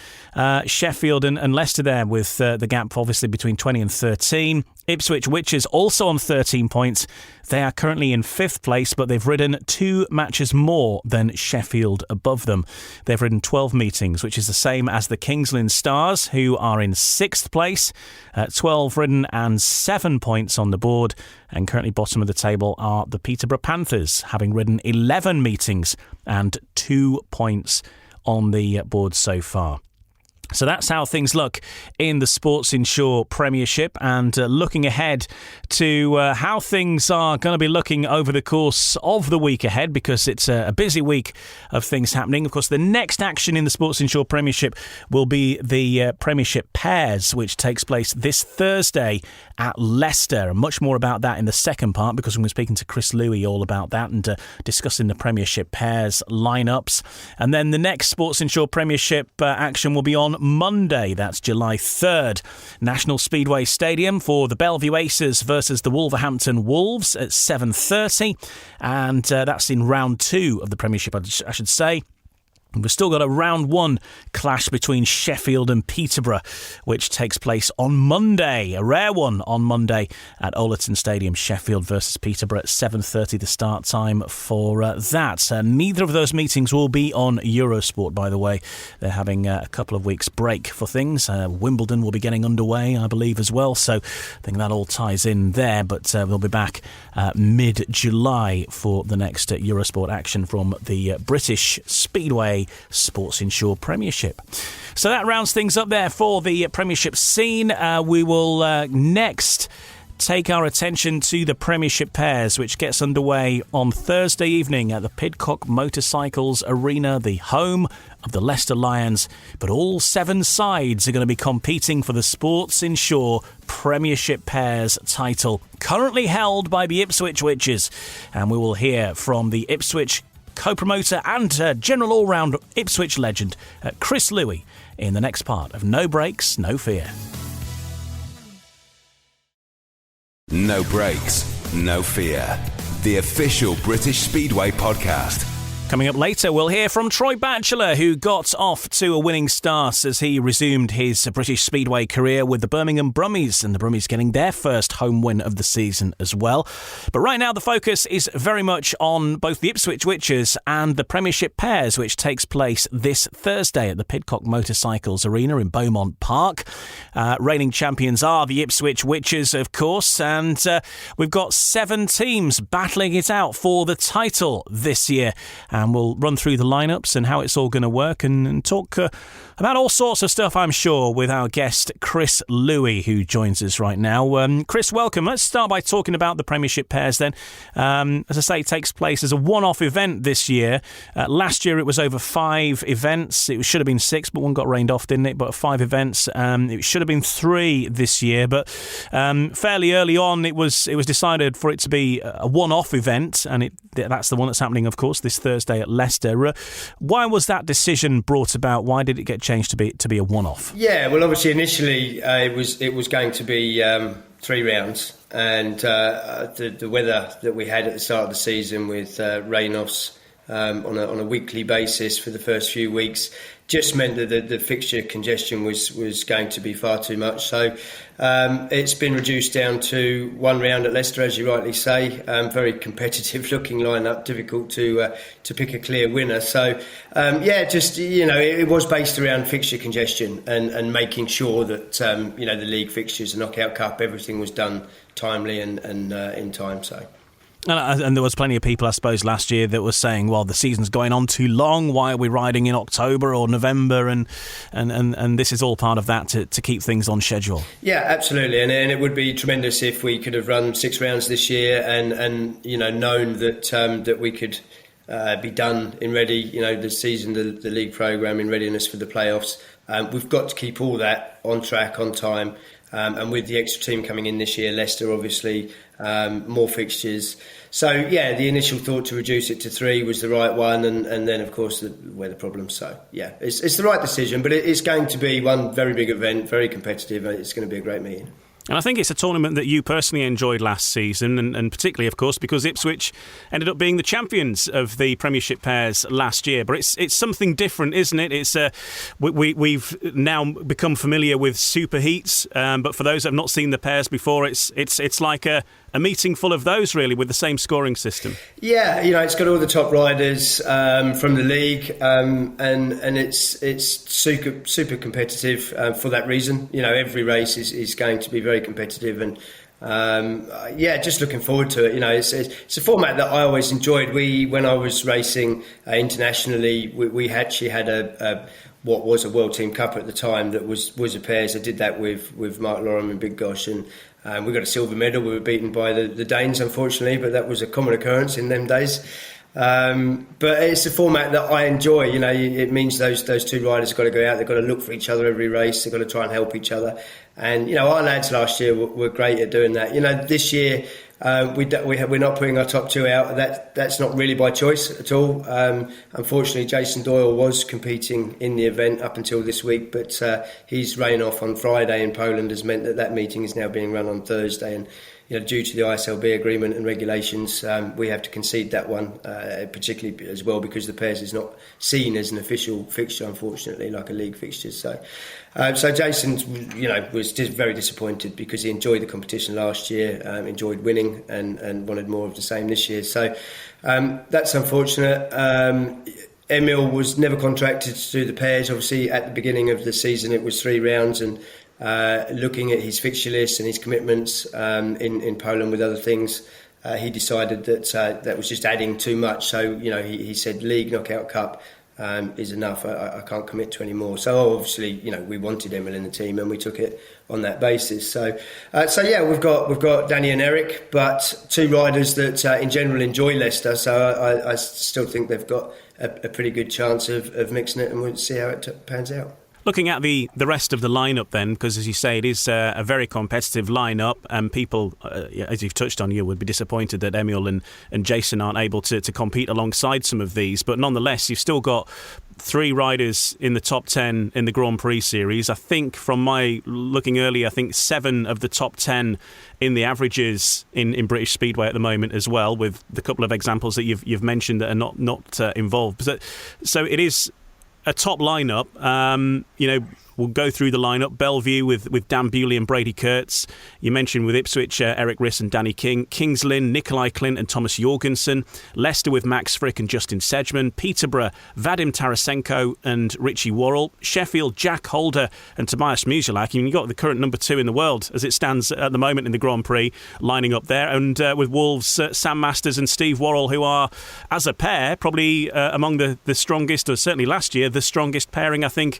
Sheffield and Leicester there, with the gap obviously between 20 and 13. Ipswich Witches also on 13 points. They are currently in 5th place, but they've ridden 2 matches more than Sheffield above them. They've ridden 12 meetings, which is the same as the Kings Lynn Stars, who are in 6th place. 12 ridden and 7 points on the board. And currently bottom of the table are the Peterborough Panthers, having ridden 11 meetings and 2 points on the board so far. So that's how things look in the Sports Insure Premiership, and looking ahead to how things are going to be looking over the course of the week ahead, because it's a busy week of things happening. Of course, the next action in the Sports Insure Premiership will be the Premiership Pairs, which takes place this Thursday at Leicester, and much more about that in the second part, because I'm speaking to Chris Louis all about that and discussing the Premiership Pairs lineups. And then the next Sports Insure Premiership action will be on Monday, that's July 3rd. National Speedway Stadium for the Bellevue Aces versus the Wolverhampton Wolves at 7:30, and that's in round 2 of the Premiership, I should say. We've still got a round 1 clash between Sheffield and Peterborough, which takes place on Monday, a rare one on Monday at Oleton Stadium. Sheffield versus Peterborough at 7:30, the start time for that. Neither of those meetings will be on Eurosport, by the way. They're having a couple of weeks break for things. Wimbledon will be getting underway, I believe, as well, so I think that all ties in there, but we'll be back mid-July for the next Eurosport action from the British Speedway Sports Insure Premiership. So that rounds things up there for the Premiership scene. We will next take our attention to the Premiership Pairs, which gets underway on Thursday evening at the Pidcock Motorcycles Arena, the home of the Leicester Lions. But all 7 sides are going to be competing for the Sports Insure Premiership Pairs title, currently held by the Ipswich Witches. And we will hear from the Ipswich co-promoter and general all-round Ipswich legend, Chris Louis, in the next part of No Breaks, No Fear. No Breaks, no fear. The official British Speedway podcast. Coming up later, we'll hear from Troy Batchelor, who got off to a winning start as he resumed his British Speedway career with the Birmingham Brummies, and the Brummies getting their first home win of the season as well. But right now, the focus is very much on both the Ipswich Witches and the Premiership Pairs, which takes place this Thursday at the Pidcock Motorcycles Arena in Beaumont Park. Reigning champions are the Ipswich Witches, of course, and we've got 7 teams battling it out for the title this year. And we'll run through the lineups and how it's all going to work and talk about all sorts of stuff, I'm sure, with our guest, Chris Louis, who joins us right now. Chris, welcome. Let's start by talking about the Premiership Pairs then. As I say, it takes place as a one-off event this year. Last year it was over 5 events. It should have been 6, but one got rained off, didn't it? But 5 events. It should have been 3 this year, but fairly early on it was decided for it to be a one-off event, and that's the one that's happening, of course, this Thursday at Leicester. Why was that decision brought about? Why did it get changed to be a one-off? Yeah, well, obviously initially it was going to be 3 rounds, and the weather that we had at the start of the season with rain-offs on a weekly basis for the first few weeks just meant that the fixture congestion was going to be far too much. So it's been reduced down to 1 round at Leicester, as you rightly say. Very competitive looking lineup, difficult to pick a clear winner. So it was based around fixture congestion and making sure that the league fixtures, the Knockout Cup, everything was done timely and in time. So. And there was plenty of people, I suppose, last year that were saying, well, the season's going on too long. Why are we riding in October or November? And this is all part of that to keep things on schedule. Yeah, absolutely. And it would be tremendous if we could have run 6 rounds this year and known that we could be done in ready, the season, the league programme in readiness for the playoffs. We've got to keep all that on track, on time. And with the extra team coming in this year, Leicester obviously, more fixtures. So yeah, the initial thought to reduce it to 3 was the right one, and then of course the weather problems. So yeah, it's the right decision, but it's going to be one very big event, very competitive, and it's going to be a great meeting. And I think it's a tournament that you personally enjoyed last season, and particularly, of course, because Ipswich ended up being the champions of the Premiership Pairs last year. But it's something different, isn't it? It's we've now become familiar with super heats, but for those that have not seen the pairs before, it's like a meeting full of those, really, with the same scoring system. Yeah, it's got all the top riders from the league, and it's super competitive for that reason. Every race is going to be very competitive, and just looking forward to it. It's a format that I always enjoyed. When I was racing internationally, we actually had a what was a World Team Cup at the time that was a pairs. I did that with Mark Lorham and Big Gosh, and we got a silver medal. We were beaten by the Danes, unfortunately, but that was a common occurrence in them days. But it's a format that I enjoy. It means those 2 riders have got to go out. They've got to look for each other every race. They've got to try and help each other. And our lads last year were great at doing that. This year we're not putting our top 2 out. That's not really by choice at all. Unfortunately, Jason Doyle was competing in the event up until this week, but his rain off on Friday in Poland has meant that meeting is now being run on Thursday. And due to the ISLB agreement and regulations, we have to concede that one, particularly as well because the pairs is not seen as an official fixture, unfortunately, like a league fixture. So Jason, was just very disappointed because he enjoyed the competition last year, enjoyed winning, and wanted more of the same this year. So that's unfortunate. Emil was never contracted to do the pairs. Obviously, at the beginning of the season, it was 3 rounds, and looking at his fixture list and his commitments in Poland with other things, he decided that was just adding too much. So he said League Knockout Cup is enough. I can't commit to any more. So obviously we wanted Emil in the team, and we took it on that basis. So we've got Danny and Eric, but 2 riders that in general enjoy Leicester. So I still think they've got a pretty good chance of mixing it, and we'll see how it pans out. Looking at the rest of the lineup then, because as you say, it is a very competitive lineup, and people, as you've touched on, you would be disappointed that Emil and Jason aren't able to compete alongside some of these. But nonetheless, you've still got 3 riders in the top 10 in the Grand Prix series. I think from my looking earlier, I think 7 of the top 10 in the averages in British Speedway at the moment as well, with the couple of examples that you've mentioned that are not involved. So it is a top lineup. We'll go through the lineup. Bellevue with Dan Bewley and Brady Kurtz. You mentioned with Ipswich, Eric Riss and Danny King. Kings Lynn, Nikolai Klint and Thomas Jorgensen. Leicester with Max Frick and Justin Sedgman. Peterborough, Vadim Tarasenko and Richie Worrell. Sheffield, Jack Holder and Tobias Musielak. You've got the current number 2 in the world as it stands at the moment in the Grand Prix, lining up there. And with Wolves, Sam Masters and Steve Worrell, who are, as a pair, probably among the strongest, or certainly last year, the strongest pairing, I think,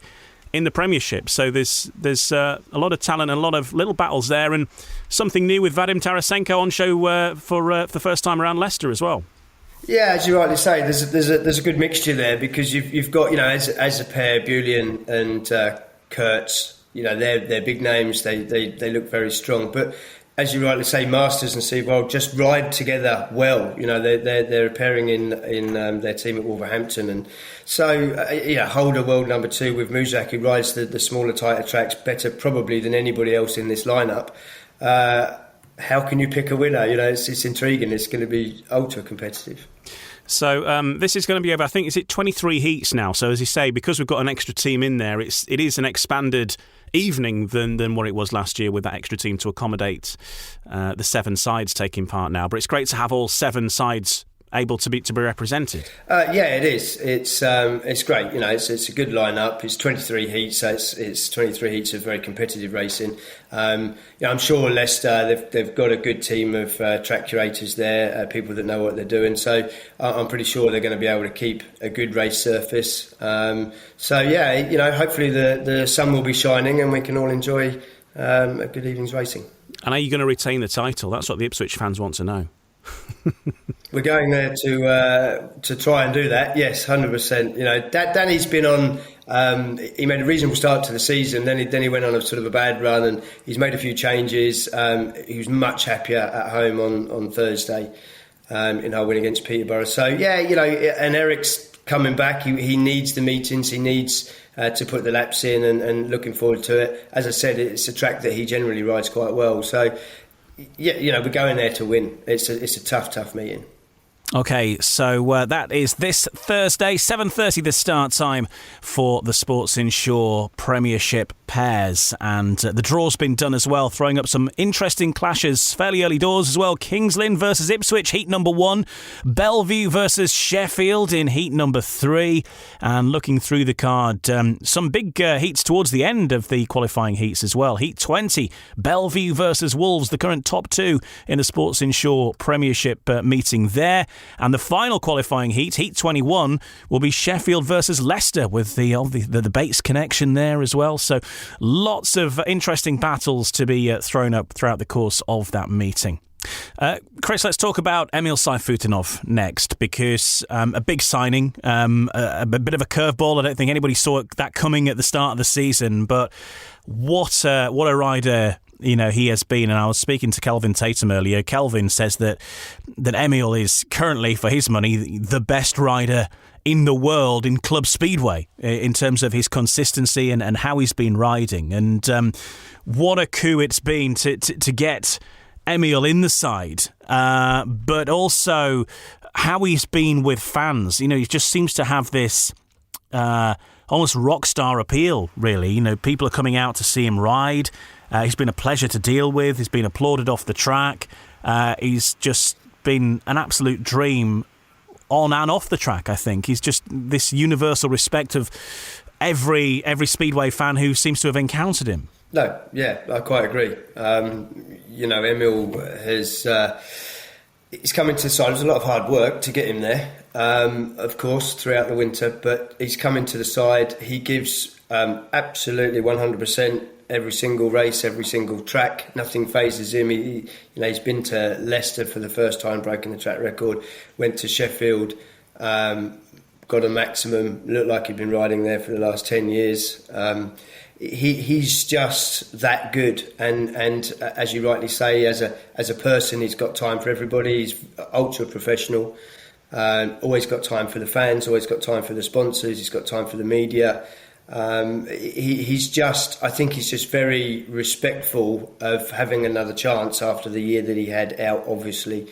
in the Premiership. So there's a lot of talent and a lot of little battles there, and something new with Vadim Tarasenko on show for the first time around Leicester as well. Yeah, as you rightly say, there's a good mixture there, because you've got, as a pair, Bewley and Kurtz, they're big names. They look very strong, but as you rightly say, Masters and Steve Worrell just ride together well. They're a pairing in their team at Wolverhampton, and so Holder world number 2 with Musielak, who rides the smaller, tighter tracks better probably than anybody else in this lineup. How can you pick a winner? It's intriguing. It's going to be ultra competitive. So this is going to be over, I think, is it 23 heats now? So as you say, because we've got an extra team in there, it is an expanded evening than what it was last year, with that extra team to accommodate the 7 sides taking part now. But it's great to have all 7 sides able to be represented. Yeah, it is. It's great. It's a good lineup. It's 23 heats, so it's 23 heats of very competitive racing. I'm sure Leicester, they've got a good team of track curators there, people that know what they're doing. So I'm pretty sure they're going to be able to keep a good race surface. Hopefully the sun will be shining and we can all enjoy a good evening's racing. And are you going to retain the title? That's what the Ipswich fans want to know. We're going there to try and do that. Yes, 100%. Danny's been on. He made a reasonable start to the season. Then he went on a sort of a bad run, and he's made a few changes. He was much happier at home on Thursday in our win against Peterborough. So and Eric's coming back. He needs the meetings. He needs to put the laps in, and looking forward to it. As I said, it's a track that he generally rides quite well. So. Yeah, we're going there to win. It's a tough meeting. OK, so that is this Thursday, 7:30 the start time for the Sports Insure Premiership Pairs. And the draw's been done as well, throwing up some interesting clashes fairly early doors as well. Kings Lynn versus Ipswich, heat number 1. Bellevue versus Sheffield in heat number 3. And looking through the card, some big heats towards the end of the qualifying heats as well. Heat 20, Bellevue versus Wolves, the current top 2 in the Sports Insure Premiership meeting there. And the final qualifying heat, Heat 21, will be Sheffield versus Leicester, with the Bates connection there as well. So lots of interesting battles to be thrown up throughout the course of that meeting. Chris, let's talk about Emil Sayfutinov next, because a big signing, a bit of a curveball. I don't think anybody saw that coming at the start of the season, but what a rider he has been. And I was speaking to Kelvin Tatum earlier. Kelvin says that Emil is currently, for his money, the best rider in the world in club speedway in terms of his consistency and how he's been riding. And what a coup it's been to get Emil in the side, but also how he's been with fans. He just seems to have this almost rock star appeal, really. People are coming out to see him ride. He's been a pleasure to deal with. He's been applauded off the track. He's just been an absolute dream on and off the track, I think. He's just this universal respect of every Speedway fan who seems to have encountered him. No, yeah, I quite agree. Emil has... he's come into the side. It was a lot of hard work to get him there, of course, throughout the winter, but he's come into the side. He gives absolutely 100% every single race, every single track. Nothing phases him. He's been to Leicester for the first time, broken the track record, went to Sheffield, got a maximum, looked like he'd been riding there for the last 10 years. He's just that good, and as you rightly say, as a person, he's got time for everybody. He's ultra professional. Always got time for the fans, always got time for the sponsors, he's got time for the media. He's just very respectful of having another chance after the year that he had out, obviously,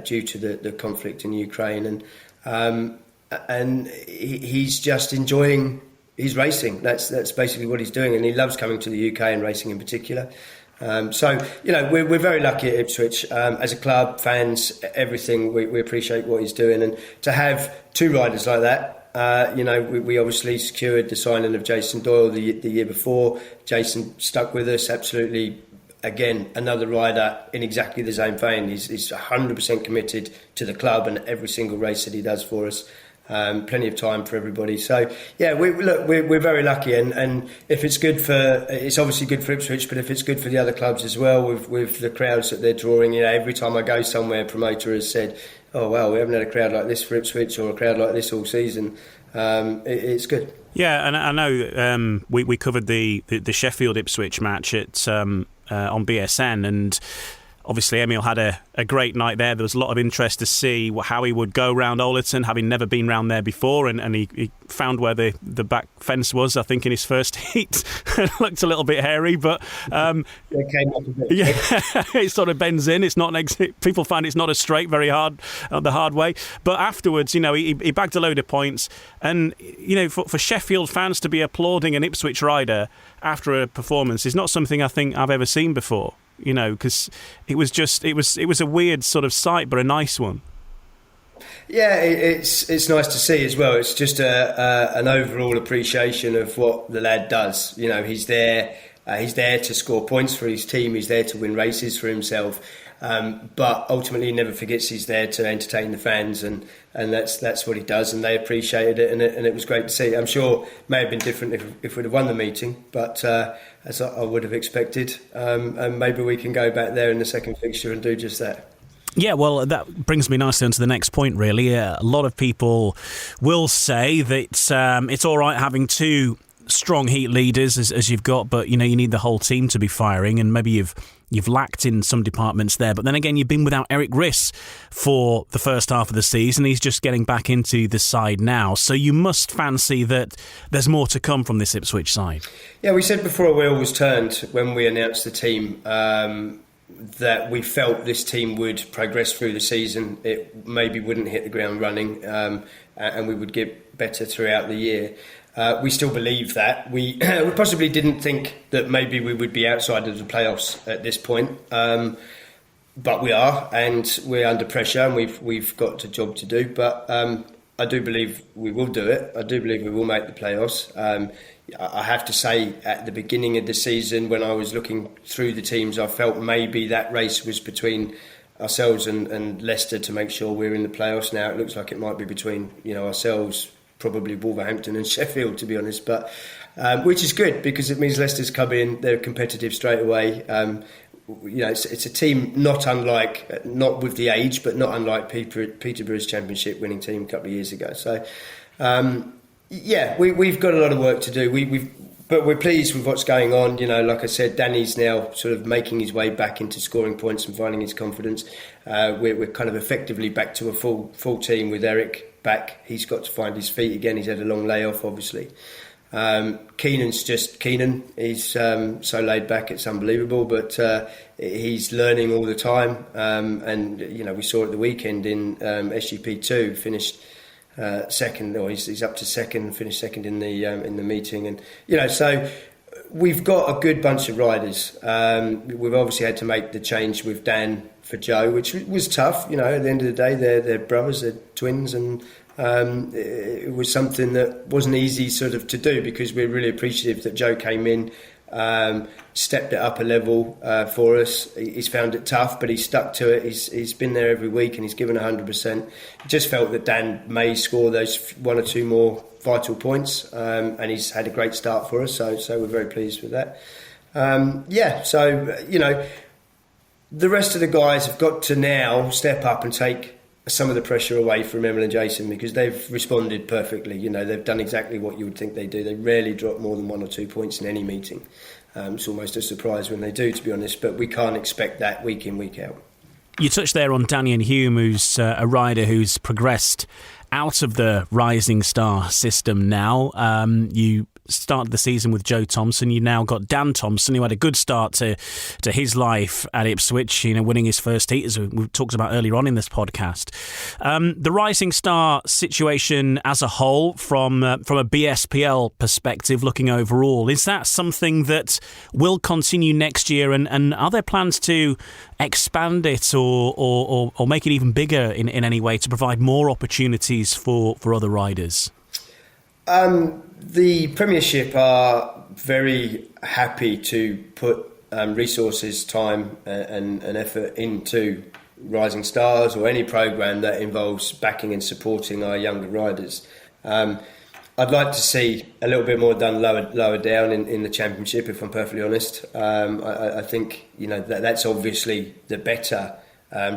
due to the conflict in Ukraine. And he's just enjoying his racing. That's basically what he's doing, and he loves coming to the UK and racing in particular. We're very lucky at Ipswich as a club, fans, everything. We appreciate what he's doing, and to have two riders like that. We obviously secured the signing of Jason Doyle the year before. Jason stuck with us, absolutely. Again, another rider in exactly the same vein. He's 100% committed to the club and every single race that he does for us. Plenty of time for everybody. So yeah, we're very lucky, and if it's good it's obviously good for Ipswich, but if it's good for the other clubs as well, with the crowds that they're drawing. Every time I go somewhere, a promoter has said, "Oh well, we haven't had a crowd like this for Ipswich or a crowd like this all season." It's good. Yeah, and I know we covered the Sheffield Ipswich match on BSN, and obviously Emil had a great night there. There was a lot of interest to see how he would go round Oleton, having never been round there before, and he found where the back fence was, I think, in his first heat. It looked a little bit hairy, but it came up a bit. Yeah, it sort of bends in. It's not an exit. People find it's not a straight very hard the hard way. But afterwards, he bagged a load of points, and for Sheffield fans to be applauding an Ipswich rider after a performance is not something I think I've ever seen before. Because it was a weird sort of sight, but a nice one. Yeah, it's nice to see as well. It's just an overall appreciation of what the lad does. He's there to score points for his team. He's there to win races for himself. But ultimately, he never forgets he's there to entertain the fans, and that's what he does. And they appreciated it, and it was great to see. I'm sure it may have been different if we'd have won the meeting, but as I would have expected, and maybe we can go back there in the second fixture and do just that. Yeah, well, that brings me nicely onto the next point, really. A lot of people will say that it's all right having two strong heat leaders as you've got, but you need the whole team to be firing, and maybe you've lacked in some departments there. But then again, you've been without Eric Riss for the first half of the season. He's just getting back into the side now. So you must fancy that there's more to come from this Ipswich side. Yeah, we said before a wheel was turned when we announced the team that we felt this team would progress through the season. It maybe wouldn't hit the ground running, and we would get better throughout the year. We still believe that. We possibly didn't think that maybe we would be outside of the playoffs at this point, but we are, and we're under pressure, and we've got a job to do. But I do believe we will do it. I do believe we will make the playoffs. I have to say, at the beginning of the season, when I was looking through the teams, I felt maybe that race was between ourselves and Leicester to make sure we're in the playoffs. Now it looks like it might be between ourselves, probably Wolverhampton and Sheffield, to be honest, but which is good because it means Leicester's come in, they're competitive straight away. It's a team not with the age, but not unlike Peterborough's Championship winning team a couple of years ago. So we've got a lot of work to do. But we're pleased with what's going on. Like I said, Danny's now sort of making his way back into scoring points and finding his confidence. We're kind of effectively back to a full team with Eric back. He's got to find his feet again. He's had a long layoff, obviously. Keenan's just Keenan. He's so laid back, it's unbelievable. But he's learning all the time. And we saw at the weekend in SGP2 finished second, or he's up to second, finished second in the meeting, and so we've got a good bunch of riders. We've obviously had to make the change with Dan for Joe, which was tough. At the end of the day, they're brothers, they're twins, and it was something that wasn't easy sort of to do because we're really appreciative that Joe came in, stepped it up a level for us. He's found it tough, but he's stuck to it. He's been there every week and he's given 100%. Just felt that Dan may score those one or two more vital points, and he's had a great start for us. So we're very pleased with that. The rest of the guys have got to now step up and take some of the pressure away from Emil and Jason because they've responded perfectly. They've done exactly what you would think they do. They rarely drop more than 1 or 2 points in any meeting. It's almost a surprise when they do, to be honest, but we can't expect that week in, week out. You touched there on Daniel Hume, who's a rider who's progressed out of the Rising Star system now. You started the season with Joe Thompson. You now got Dan Thompson, who had a good start to his life at Ipswich, winning his first heat, as we talked about earlier on in this podcast. The Rising Star situation as a whole, from a BSPL perspective, looking overall, is that something that will continue next year? And are there plans to expand it or make it even bigger in any way to provide more opportunities for other riders? The Premiership are very happy to put resources, time and effort into Rising Stars or any programme that involves backing and supporting our younger riders. I'd like to see a little bit more done lower down in the Championship, if I'm perfectly honest. I think that's obviously the better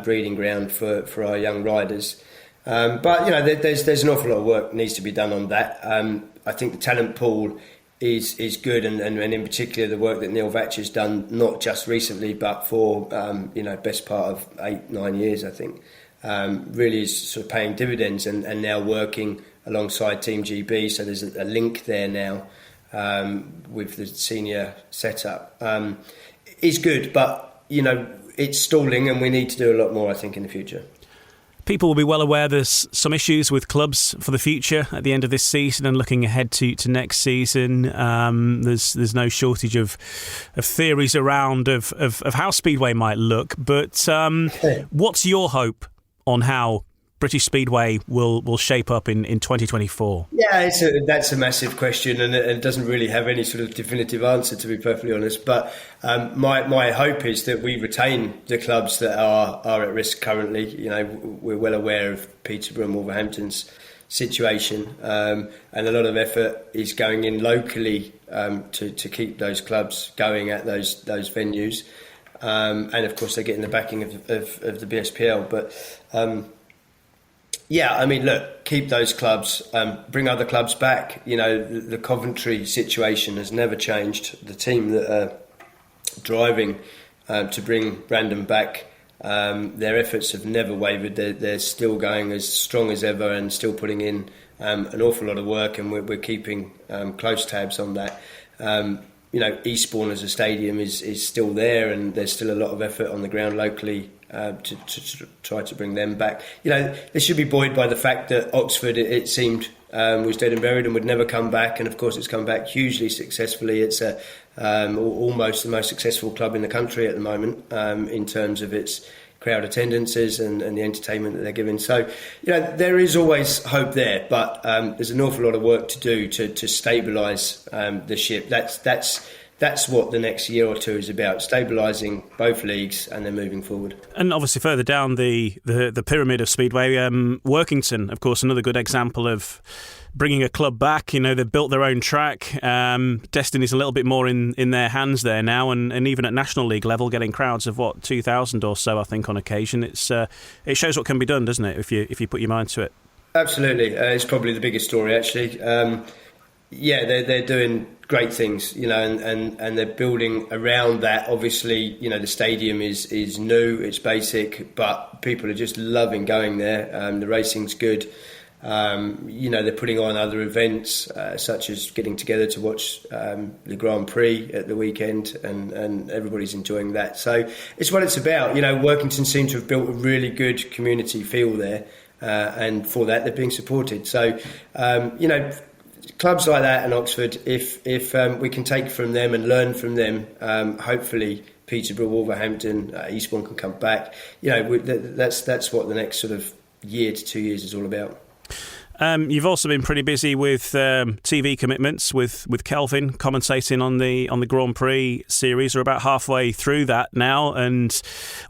breeding ground for our young riders. But there's an awful lot of work needs to be done on that. I think the talent pool is good, and in particular the work that Neil Vatcher's done, not just recently but for best part of 8-9 years, I think, really is sort of paying dividends and now working alongside Team GB. So there's a link there now with the senior setup. Is good, but it's stalling, and we need to do a lot more, I think, in the future. People will be well aware there's some issues with clubs for the future at the end of this season and looking ahead to next season. There's no shortage of theories around of how Speedway might look. But what's your hope on how British Speedway will shape up in 2024? Yeah, that's a massive question, and it doesn't really have any sort of definitive answer, to be perfectly honest. But my hope is that we retain the clubs that are at risk currently. We're well aware of Peterborough and Wolverhampton's situation, and a lot of effort is going in locally to keep those clubs going at those venues, and of course they're getting the backing of the BSPL. But look, keep those clubs, bring other clubs back. The Coventry situation has never changed. The team that are driving to bring Brandon back, their efforts have never wavered. They're still going as strong as ever and still putting in an awful lot of work, and we're keeping close tabs on that. Eastbourne as a stadium is still there, and there's still a lot of effort on the ground locally to try to bring them back. They should be buoyed by the fact that Oxford, it seemed, was dead and buried and would never come back, and of course it's come back hugely successfully. It's almost the most successful club in the country at the moment in terms of its crowd attendances and the entertainment that they're giving. So, there is always hope there, but there's an awful lot of work to do to stabilise the ship. That's what the next year or two is about, stabilising both leagues and then moving forward. And obviously further down the pyramid of Speedway, Workington, of course, another good example of bringing a club back. They've built their own track. Destiny's a little bit more in their hands there now, and even at National League level, getting crowds of 2,000 or so, I think, on occasion. It shows what can be done, doesn't it, if you put your mind to it? Absolutely. It's probably the biggest story, actually. They're doing great things, and they're building around that. Obviously, the stadium is new, it's basic, but people are just loving going there. The racing's good. They're putting on other events, such as getting together to watch the Grand Prix at the weekend, and everybody's enjoying that. So it's what it's about. Workington seem to have built a really good community feel there, and for that they're being supported. So, clubs like that and Oxford, if we can take from them and learn from them, hopefully Peterborough, Wolverhampton, Eastbourne can come back. That's what the next sort of year to 2 years is all about. You've also been pretty busy with TV commitments with Kelvin commentating on the Grand Prix series. We're about halfway through that now, and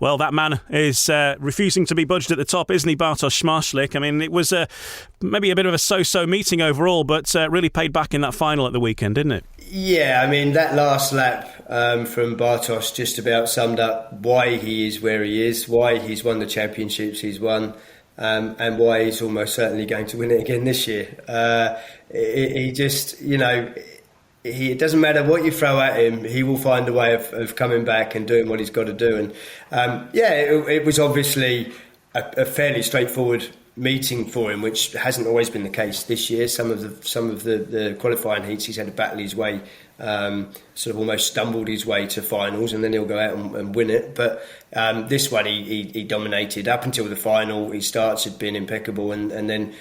well, that man is refusing to be budged at the top, isn't he, Bartosz Szmaszlik? I mean, it was maybe a bit of a so-so meeting overall, but really paid back in that final at the weekend, didn't it? Yeah, I mean, that last lap from Bartosz just about summed up why he is where he is, why he's won the championships he's won. And why he's almost certainly going to win it again this year. He just, it doesn't matter what you throw at him, he will find a way of coming back and doing what he's got to do. And it was obviously a fairly straightforward meeting for him, which hasn't always been the case this year. Some of the qualifying heats, he's had to battle his way, sort of almost stumbled his way to finals, and then he'll go out and win it. But this one, he dominated up until the final. His starts had been impeccable, and then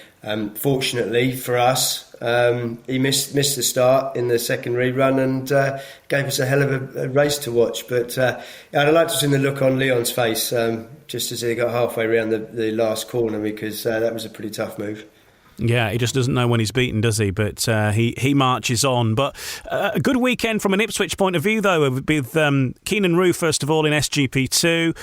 fortunately for us, he missed the start in the second rerun and gave us a hell of a race to watch. But I'd like to have seen the look on Leon's face just as he got halfway around the last corner, because that was a pretty tough move. Yeah, he just doesn't know when he's beaten, does he? But he marches on. But a good weekend from an Ipswich point of view, though, with Keenan Roo, first of all, in SGP2.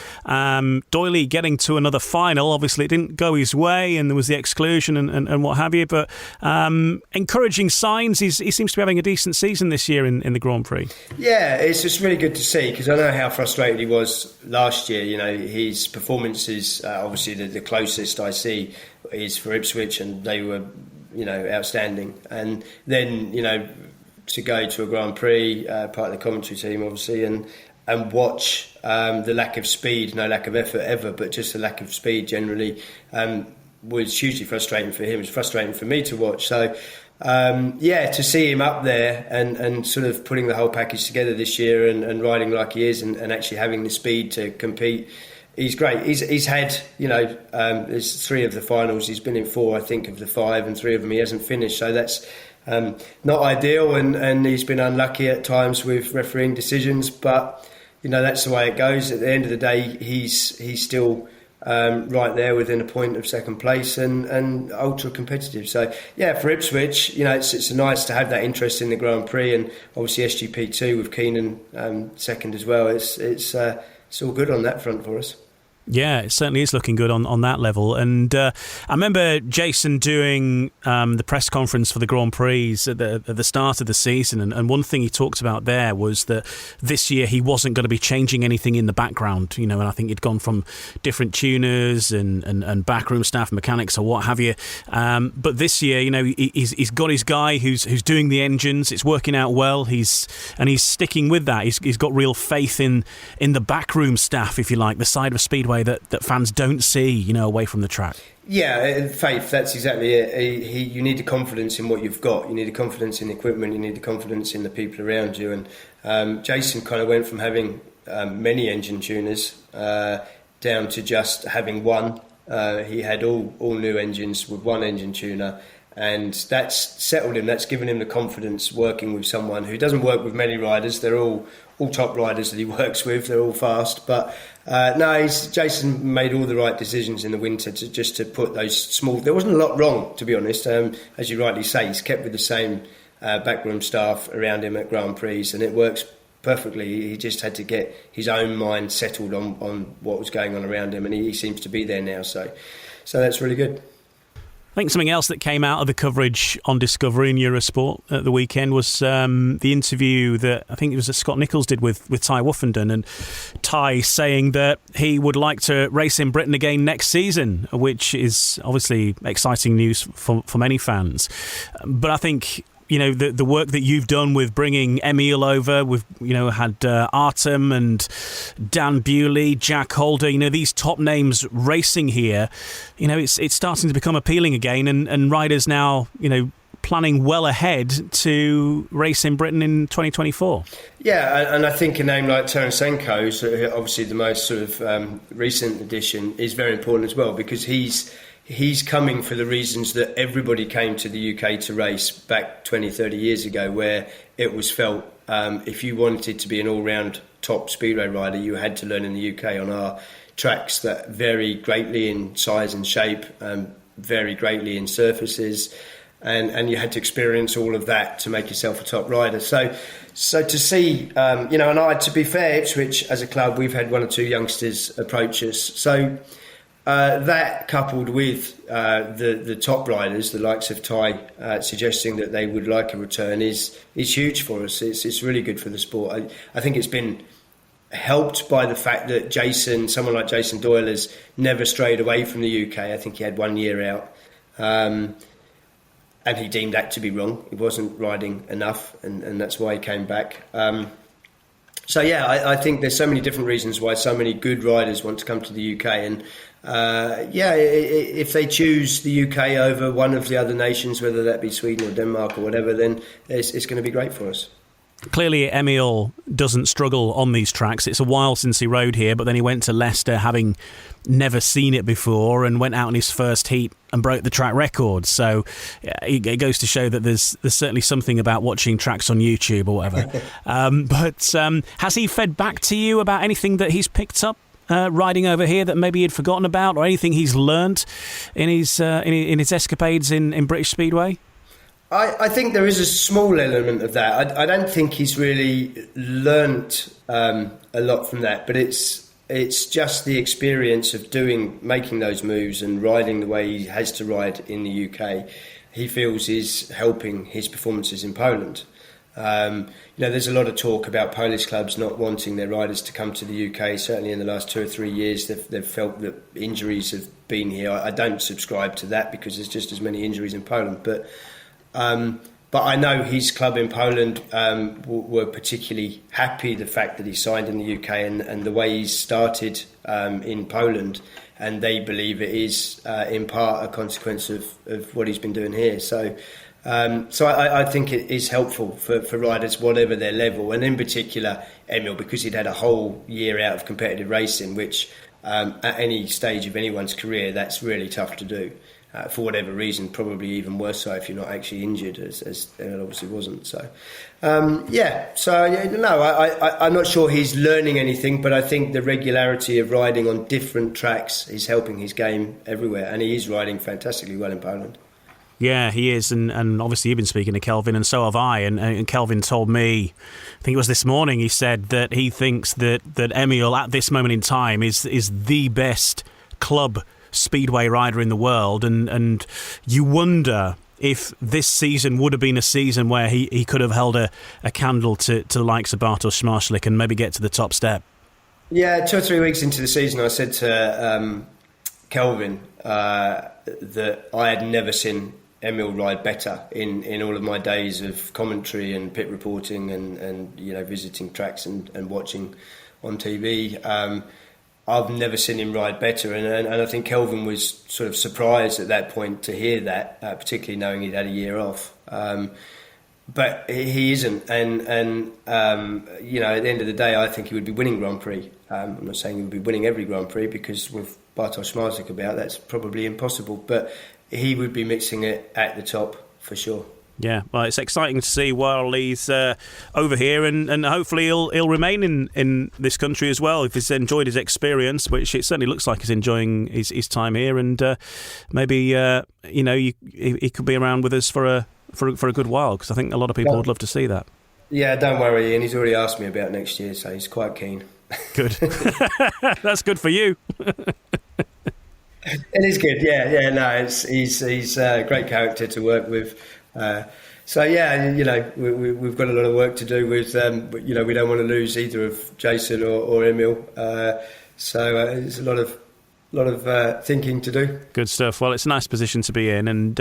Doyley getting to another final. Obviously, it didn't go his way, and there was the exclusion and what have you. But encouraging signs. He seems to be having a decent season this year in the Grand Prix. Yeah, it's just really good to see, because I know how frustrated he was last year. You know, his performances, obviously the closest I see is for Ipswich, and they were, outstanding. And then, to go to a Grand Prix, part of the commentary team, obviously, and watch the lack of speed, no lack of effort ever, but just the lack of speed generally, was hugely frustrating for him. It was frustrating for me to watch. So, to see him up there and sort of putting the whole package together this year and riding like he is and actually having the speed to compete, he's great. He's had, there's 3 of the finals. He's been in 4, I think, of the 5, and 3 of them he hasn't finished. So that's not ideal, and he's been unlucky at times with refereeing decisions. But that's the way it goes. At the end of the day, he's still right there within a point of second place and ultra competitive. So for Ipswich, it's nice to have that interest in the Grand Prix, and obviously SGP2 with Keenan second as well. It's all good on that front for us. Yeah, it certainly is looking good on that level. And I remember Jason doing the press conference for the Grand Prix at the start of the season, and one thing he talked about there was that this year he wasn't going to be changing anything in the background, and I think he'd gone from different tuners and backroom staff, mechanics or what have you. But this year, he's got his guy who's doing the engines. It's working out well. He's sticking with that. He's got real faith in the backroom staff, if you like, the side of Speedway that fans don't see, away from the track. Yeah, faith, that's exactly it. You need the confidence in what you've got. You need the confidence in the equipment. You need the confidence in the people around you. And Jason kind of went from having many engine tuners down to just having one. He had all new engines with one engine tuner. And that's settled him. That's given him the confidence working with someone who doesn't work with many riders. They're all top riders that he works with. They're all fast. But Jason made all the right decisions in the winter to put those small... There wasn't a lot wrong, to be honest. As you rightly say, he's kept with the same backroom staff around him at Grand Prix, and it works perfectly. He just had to get his own mind settled on what was going on around him, and he seems to be there now. So that's really good. I think something else that came out of the coverage on Discovery and Eurosport at the weekend was the interview that I think it was that Scott Nicholls did with Ty Woofenden, and Ty saying that he would like to race in Britain again next season, which is obviously exciting news for many fans. But I think the work that you've done with bringing Emil over, we've had Artem and Dan Bewley, Jack Holder, these top names racing here. It's starting to become appealing again, and riders now planning well ahead to race in Britain in 2024. Yeah, and I think a name like Tarasenko, so obviously the most sort of recent addition, is very important as well, because he's coming for the reasons that everybody came to the UK to race back 20, 30 years ago, where it was felt if you wanted to be an all-round top speedway rider, you had to learn in the UK on our tracks that vary greatly in size and shape, vary greatly in surfaces, and you had to experience all of that to make yourself a top rider. So to see, and to be fair, Ipswich as a club, we've had 1 or 2 youngsters approach us. So that coupled with the top riders, the likes of Ty, suggesting that they would like a return is huge for us. It's really good for the sport. I think it's been helped by the fact that someone like Jason Doyle has never strayed away from the UK. I think he had 1 year out. and he deemed that to be wrong. He wasn't riding enough, and that's why he came back. I think there's so many different reasons why so many good riders want to come to the UK, and if they choose the UK over one of the other nations, whether that be Sweden or Denmark or whatever, then it's going to be great for us. Clearly, Emil doesn't struggle on these tracks. It's a while since he rode here, but then he went to Leicester having never seen it before and went out in his first heat and broke the track record. So it goes to show that there's certainly something about watching tracks on YouTube or whatever. But has he fed back to you about anything that he's picked up riding over here that maybe he'd forgotten about, or anything he's learnt in his escapades in British Speedway? I think there is a small element of that. I don't think he's really learnt a lot from that, but it's just the experience of making those moves and riding the way he has to ride in the UK. He feels is helping his performances in Poland. There's a lot of talk about Polish clubs not wanting their riders to come to the UK. Certainly in the last 2 or 3 years, they've felt that injuries have been here. I don't subscribe to that because there's just as many injuries in Poland, but I know his club in Poland were particularly happy the fact that he signed in the UK and the way he's started in Poland, and they believe it is in part a consequence of what he's been doing here. So I think it is helpful for riders, whatever their level, and in particular Emil, because he'd had a whole year out of competitive racing, which at any stage of anyone's career, that's really tough to do. For whatever reason, probably even worse so if you're not actually injured, as it obviously wasn't. I'm not sure he's learning anything, but I think the regularity of riding on different tracks is helping his game everywhere, and he is riding fantastically well in Poland. Yeah, he is, and obviously you've been speaking to Kelvin, and so have I, and Kelvin told me, I think it was this morning, he said that he thinks that Emil at this moment in time is the best club Speedway rider in the world, and you wonder if this season would have been a season where he could have held a candle to the likes of Bartosz Szmajlik and maybe get to the top step. Yeah, 2 or 3 weeks into the season, I said to Kelvin that I had never seen Emil ride better in all of my days of commentary and pit reporting and visiting tracks and watching on TV. I've never seen him ride better, and I think Kelvin was sort of surprised at that point to hear that, particularly knowing he'd had a year off. But he isn't, and at the end of the day, I think he would be winning Grand Prix. I'm not saying he would be winning every Grand Prix, because with Bartosz Szmajlik about, that's probably impossible, but he would be mixing it at the top for sure. Yeah, well, it's exciting to see while he's over here, and hopefully he'll remain in this country as well if he's enjoyed his experience, which it certainly looks like he's enjoying his time here, and maybe he could be around with us for a good while, because I think a lot of people would love to see that. Yeah, don't worry, Ian. He's already asked me about next year, so he's quite keen. Good. That's good for you. It is good, yeah. No, he's a great character to work with. We've got a lot of work to do with. We don't want to lose either of Jason or Emil. There's a lot of thinking to do. Good stuff. Well, it's a nice position to be in, and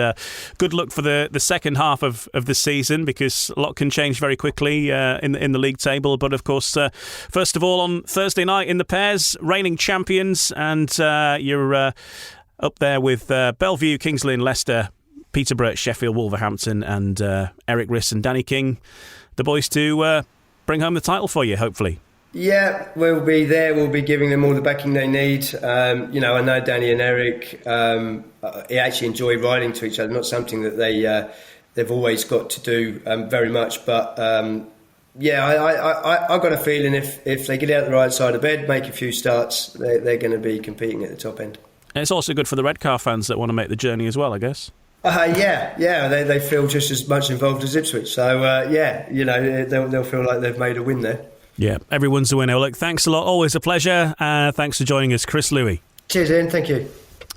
good luck for the second half of the season, because a lot can change very quickly in the league table. But of course, first of all, on Thursday night in the Pairs, reigning champions, and you're up there with Bellevue, Kings Lynn, Leicester, Peterborough, Sheffield, Wolverhampton, and Eric Riss and Danny King, the boys to bring home the title for you, hopefully. Yeah, we'll be there. We'll be giving them all the backing they need. I know Danny and Eric actually enjoy riding to each other. Not something that they've always got to do very much, but I've got a feeling if they get out the right side of bed, make a few starts, they're going to be competing at the top end. And it's also good for the Redcar fans that want to make the journey as well, I guess. They feel just as much involved as Ipswich. So they'll feel like they've made a win there. Yeah, everyone's a winner. Look, thanks a lot. Always a pleasure. Thanks for joining us, Chris Louis. Cheers, Ian. Thank you.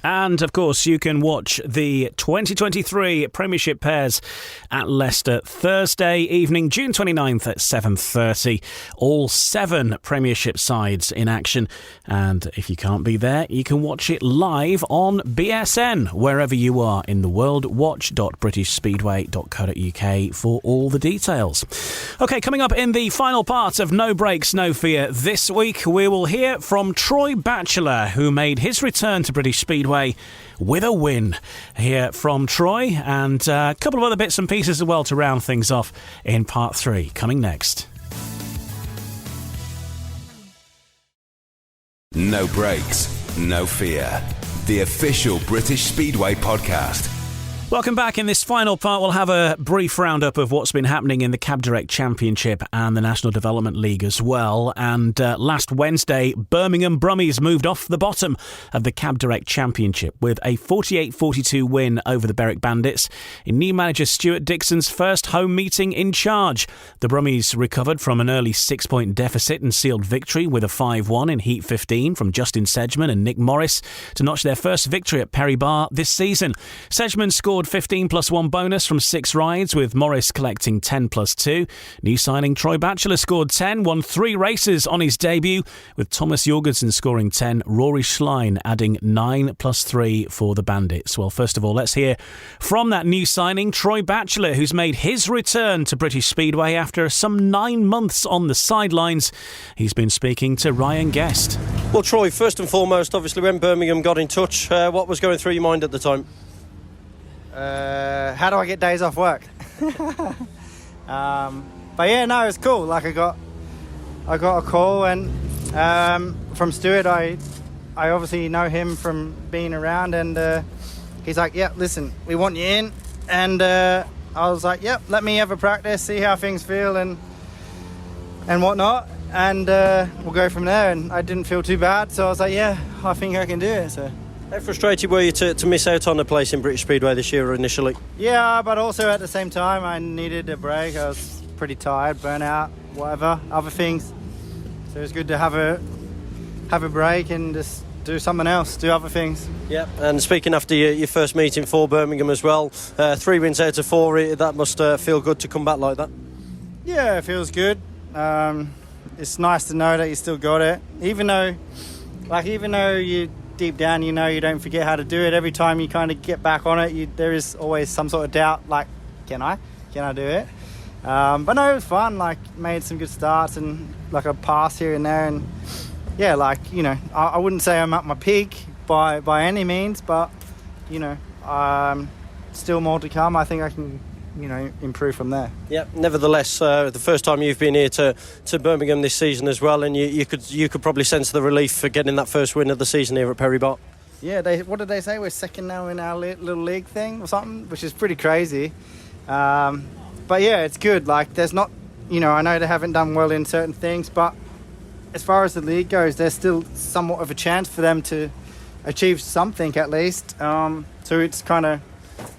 And, of course, you can watch the 2023 Premiership Pairs at Leicester Thursday evening, June 29th at 7:30. All 7 Premiership sides in action. And if you can't be there, you can watch it live on BSN, wherever you are in the world. Watch.britishspeedway.co.uk for all the details. OK, coming up in the final part of No Breaks, No Fear this week, we will hear from Troy Batchelor, who made his return to British Speedway with a win. Hear from Troy and a couple of other bits and pieces as well to round things off in part 3, coming next. No Breaks, No Fear. The official British Speedway podcast. Welcome back. In this final part, we'll have a brief roundup of what's been happening in the Cab Direct Championship and the National Development League as well. And last Wednesday, Birmingham Brummies moved off the bottom of the Cab Direct Championship with a 48-42 win over the Berwick Bandits in new manager Stuart Dixon's first home meeting in charge. The Brummies recovered from an early 6-point deficit and sealed victory with a 5-1 in Heat 15 from Justin Sedgman and Nick Morris to notch their first victory at Perry Bar this season. Sedgman scored 15 plus 1 bonus from 6 rides, with Morris collecting 10 plus 2. New signing Troy Batchelor scored 10, won 3 races on his debut, with Thomas Jorgensen scoring 10, Rory Schlein adding 9 plus 3 for the Bandits. Well, first of all, let's hear from that new signing, Troy Batchelor, who's made his return to British Speedway after some 9 months on the sidelines. He's been speaking to Ryan Guest. Well, Troy, first and foremost, obviously when Birmingham got in touch, what was going through your mind at the time? How do I get days off work? But yeah, no, it's cool. Like I got a call and from Stuart. I obviously know him from being around, and he's like, "Yeah, listen, we want you in." And I was like, "Yep, let me have a practice, see how things feel, and whatnot, and we'll go from there." And I didn't feel too bad, so I was like, "Yeah, I think I can do it." So. How frustrated were you to miss out on a place in British Speedway this year initially? Yeah, but also at the same time I needed a break. I was pretty tired, burnout, whatever, other things. So it was good to have a break and just do something else, do other things. Yeah, and speaking after your first meeting for Birmingham as well, 3 wins out of 4, that must feel good to come back like that. Yeah, it feels good. It's nice to know that you still got it, even though you deep down, you know, you don't forget how to do it. Every time you kind of get back on it, there is always some sort of doubt, like, can I do it? But no, it was fun. Like, made some good starts and like a pass here and there, and yeah, like, you know, I wouldn't say I'm at my peak by any means, but you know, still more to come. I think I can, you know, improve from there. Yeah. Nevertheless, the first time you've been here to Birmingham this season as well, and you could probably sense the relief for getting that first win of the season here at Perry Bar. Yeah. What did they say? We're second now in our little league thing or something, which is pretty crazy. But yeah, it's good. Like, there's not, you know, I know they haven't done well in certain things, but as far as the league goes, there's still somewhat of a chance for them to achieve something at least. So it's kind of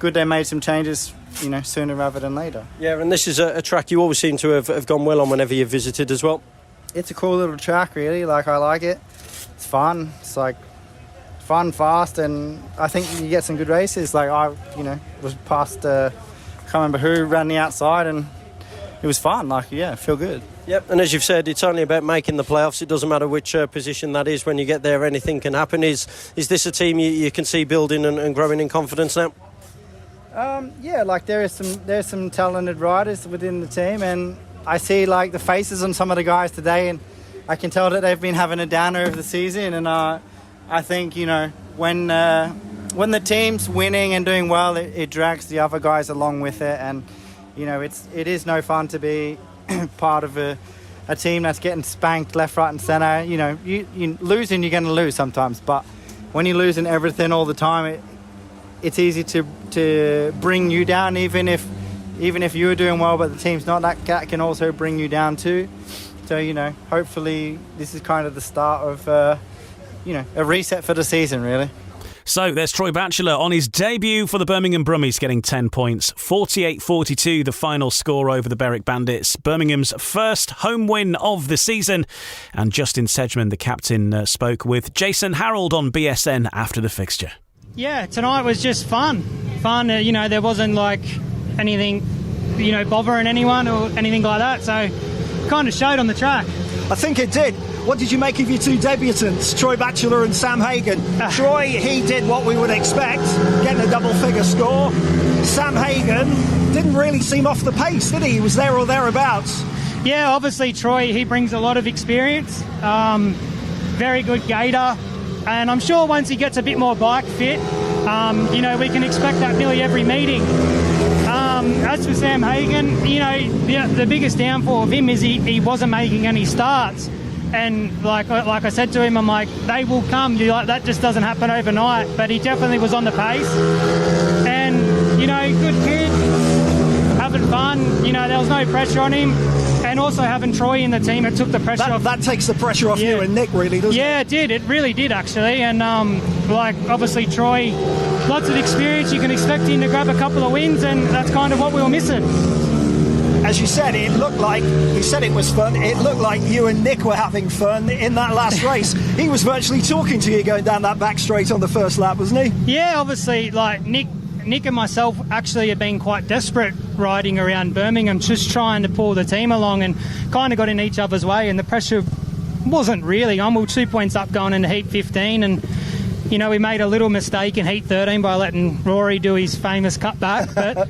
good they made some changes, you know, sooner rather than later. Yeah, and this is a track you always seem to have gone well on whenever you've visited as well. It's a cool little track, really. Like, I like it. It's fun. It's like fun, fast, and I think you get some good races. Like, I, you know, was past, I can't remember who ran the outside, and it was fun. Like, yeah, feel good. Yep, and as you've said, it's only about making the playoffs. It doesn't matter which position that is. When you get there, anything can happen. Is this a team you can see building and growing in confidence now? Yeah, like there's some talented riders within the team, and I see like the faces on some of the guys today, and I can tell that they've been having a downer over the season. And I think, you know, when the team's winning and doing well, it drags the other guys along with it, and you know, it is no fun to be part of a team that's getting spanked left, right, and centre. You know, you losing, you're going to lose sometimes, but when you're losing everything all the time, it's easy to bring you down, even if you're doing well, but the team's not. That can also bring you down too. So, you know, hopefully this is kind of the start of you know, a reset for the season, really. So there's Troy Batchelor on his debut for the Birmingham Brummies, getting 10 points. 48-42, the final score over the Berwick Bandits. Birmingham's first home win of the season. And Justin Sedgman, the captain, spoke with Jason Harold on BSN after the fixture. Yeah, tonight was just fun. There wasn't like anything, bothering anyone or anything like that. So kind of showed on the track. I think it did. What did you make of your two debutants, Troy Batchelor and Sam Hagan? Troy, he did what we would expect, getting a double-figure score. Sam Hagan didn't really seem off the pace, did he? He was there or thereabouts. Yeah, obviously Troy, he brings a lot of experience. Very good gator. And I'm sure once he gets a bit more bike fit, we can expect that nearly every meeting. As for Sam Hagan, the biggest downfall of him is he wasn't making any starts. And like I said to him, I'm like, they will come. That just doesn't happen overnight. But he definitely was on the pace. And, good kid, having fun. There was no pressure on him. And also having Troy in the team, it took the pressure off. That takes the pressure off you and Nick, really, doesn't it? Yeah, it did. It really did, actually. And, obviously Troy, lots of experience. You can expect him to grab a couple of wins, and that's kind of what we were missing. As you said, it looked like, you said it was fun, it looked like you and Nick were having fun in that last race. He was virtually talking to you going down that back straight on the first lap, wasn't he? Yeah, obviously, Nick and myself actually have been quite desperate riding around Birmingham, just trying to pull the team along, and kind of got in each other's way, and the pressure wasn't really on. We were 2 points up going into heat 15, and we made a little mistake in heat 13 by letting Rory do his famous cutback, but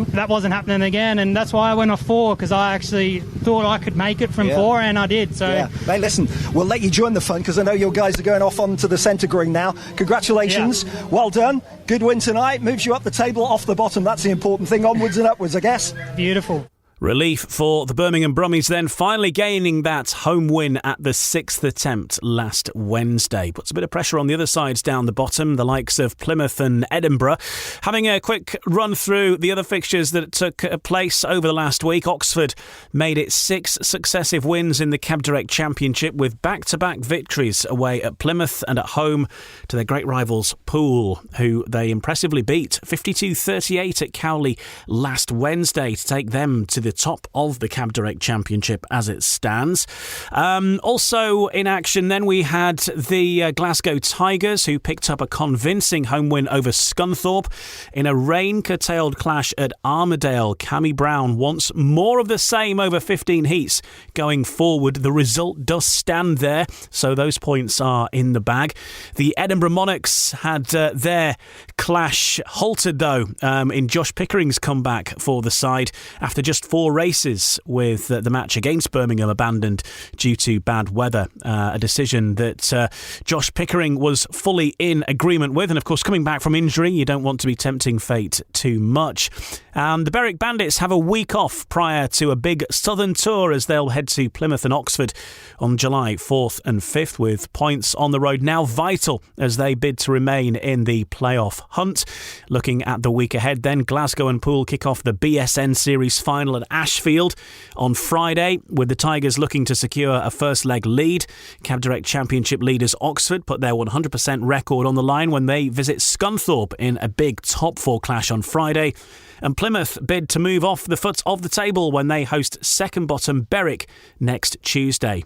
that wasn't happening again, and that's why I went off 4, because I actually thought I could make it from 4, and I did. So, Hey, listen, we'll let you join the fun, because I know your guys are going off onto the centre green now. Congratulations, well done, good win tonight, moves you up the table off the bottom. That's the important thing, onwards and upwards, I guess. Beautiful. Relief for the Birmingham Brummies then, finally gaining that home win at the 6th attempt last Wednesday. Puts a bit of pressure on the other sides down the bottom, the likes of Plymouth and Edinburgh. Having a quick run through the other fixtures that took place over the last week, Oxford made it 6 successive wins in the Cab Direct Championship, with back-to-back victories away at Plymouth and at home to their great rivals Poole, who they impressively beat 52-38 at Cowley last Wednesday to take them to the top of the Cab Direct Championship as it stands. Also in action then, we had the Glasgow Tigers, who picked up a convincing home win over Scunthorpe in a rain-curtailed clash at Armadale. Cammy Brown wants more of the same over 15 heats going forward. The result does stand there, so those points are in the bag. The Edinburgh Monarchs had their clash halted, though, in Josh Pickering's comeback for the side after just 4 races, with the match against Birmingham abandoned due to bad weather. A decision that Josh Pickering was fully in agreement with, and of course coming back from injury, you don't want to be tempting fate too much. The Berwick Bandits have a week off prior to a big southern tour, as they'll head to Plymouth and Oxford on July 4th and 5th, with points on the road now vital as they bid to remain in the playoff hunt. Looking at the week ahead then, Glasgow and Poole kick off the BSN Series final at Ashfield on Friday, with the Tigers looking to secure a first leg lead. Cab Direct Championship leaders Oxford put their 100% record on the line when they visit Scunthorpe in a big top 4 clash on Friday. And Plymouth bid to move off the foot of the table when they host second bottom Berwick next Tuesday.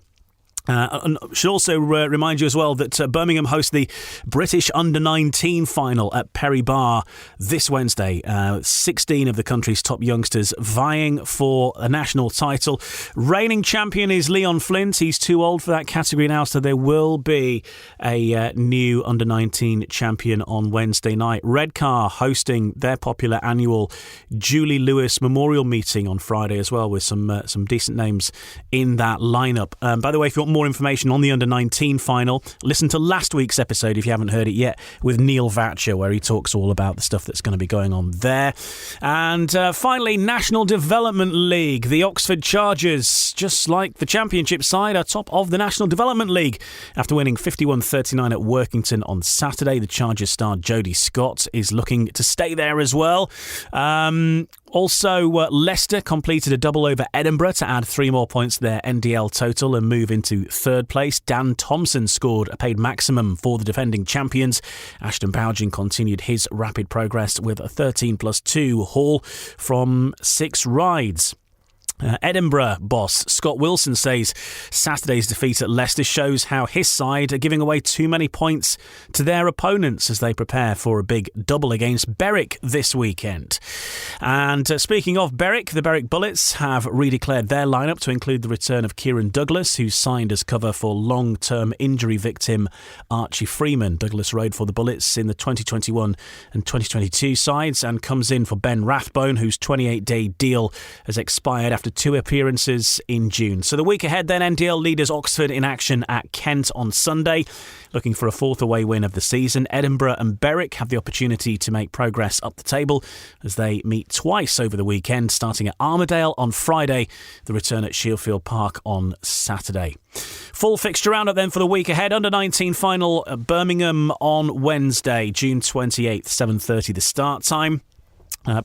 And should also remind you as well that Birmingham host the British Under-19 final at Perry Bar this Wednesday. 16 of the country's top youngsters vying for a national title. Reigning champion is Leon Flint. He's too old for that category now, so there will be a new Under-19 champion on Wednesday night. Redcar hosting their popular annual Julie Lewis Memorial meeting on Friday as well, with some decent names in that lineup. By the way, if you want more information on the Under-19 final, listen to last week's episode if you haven't heard it yet, with Neil Vatcher, where he talks all about the stuff that's going to be going on there. And finally, National Development League. The Oxford Chargers, just like the Championship side, are top of the National Development League after winning 51-39 at Workington on Saturday. The Chargers star Jodie Scott is looking to stay there as well. Also, Leicester completed a double over Edinburgh to add 3 more points to their NDL total and move into third place. Dan Thompson scored a paid maximum for the defending champions. Ashton Bowden continued his rapid progress with a 13+2 haul from 6 rides. Edinburgh boss Scott Wilson says Saturday's defeat at Leicester shows how his side are giving away too many points to their opponents as they prepare for a big double against Berwick this weekend. And speaking of Berwick, the Berwick Bullets have redeclared their lineup to include the return of Kieran Douglas, who's signed as cover for long-term injury victim Archie Freeman. Douglas rode for the Bullets in the 2021 and 2022 sides and comes in for Ben Rathbone, whose 28-day deal has expired after 2 appearances in June. So the week ahead then, NDL leaders Oxford in action at Kent on Sunday, looking for a 4th away win of the season. Edinburgh and Berwick have the opportunity to make progress up the table as they meet twice over the weekend, starting at Armadale on Friday, the return at Shieldfield Park on Saturday. Full fixture roundup then for the week ahead. Under-19 final at Birmingham on Wednesday, June 28th, 7:30 the start time.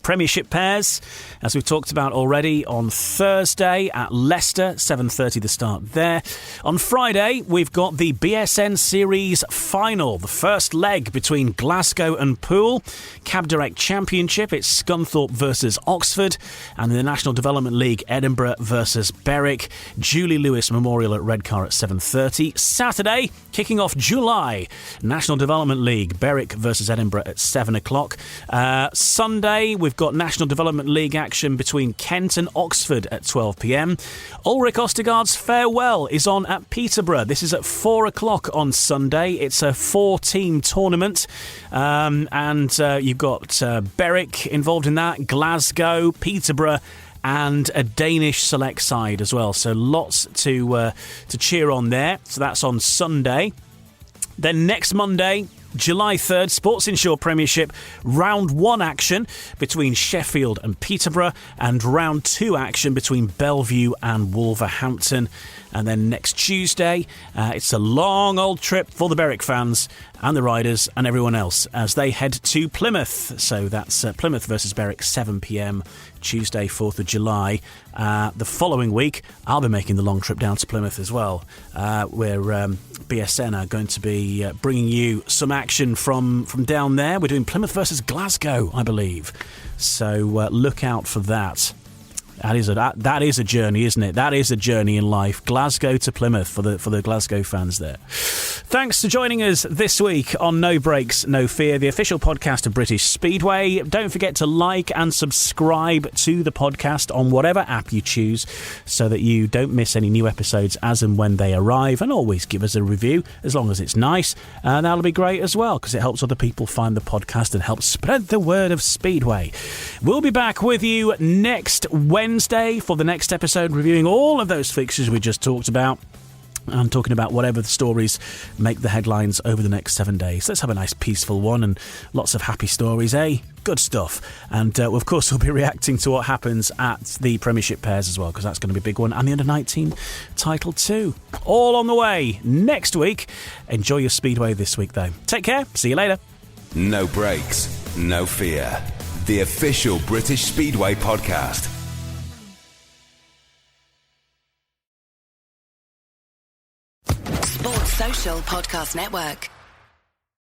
Premiership Pairs, as we've talked about already, on Thursday at Leicester, 7:30 the start there. On Friday, we've got the BSN Series final, the first leg between Glasgow and Poole. Cab Direct Championship, it's Scunthorpe versus Oxford. And in the National Development League, Edinburgh versus Berwick. Julie Lewis Memorial at Redcar at 7:30. Saturday, kicking off July, National Development League, Berwick versus Edinburgh at 7 o'clock. Sunday, we've got National Development League action between Kent and Oxford at 12 p.m. Ulrich Ostergaard's farewell is on at Peterborough. This is at 4 o'clock on Sunday. It's a 4-team tournament. And you've got Berwick involved in that, Glasgow, Peterborough, and a Danish select side as well. So lots to cheer on there. So that's on Sunday. Then next Monday, July 3rd, Sports Insure Premiership Round 1 action between Sheffield and Peterborough, and Round 2 action between Bellevue and Wolverhampton. And then next Tuesday, it's a long old trip for the Berwick fans and the riders and everyone else as they head to Plymouth. So that's Plymouth versus Berwick, 7 p.m, Tuesday, 4th of July. The following week, I'll be making the long trip down to Plymouth as well, where BSN are going to be bringing you some action from down there. We're doing Plymouth versus Glasgow, I believe. So look out for that. That is a journey, isn't it? That is a journey in life. Glasgow to Plymouth for the Glasgow fans there. Thanks for joining us this week on No Breaks, No Fear, the official podcast of British Speedway. Don't forget to like and subscribe to the podcast on whatever app you choose so that you don't miss any new episodes as and when they arrive. And always give us a review as long as it's nice. And that'll be great as well because it helps other people find the podcast and helps spread the word of Speedway. We'll be back with you next Wednesday for the next episode, reviewing all of those fixtures we just talked about and talking about whatever the stories make the headlines over the next 7 days. Let's have a nice peaceful one and lots of happy stories, eh? Good stuff. And of course we'll be reacting to what happens at the Premiership Pairs as well, because that's going to be a big one, and the Under-19 title too. All on the way next week. Enjoy your Speedway this week though. Take care. See you later. No Breaks, No Fear, the official British Speedway podcast. Sports Social Podcast Network.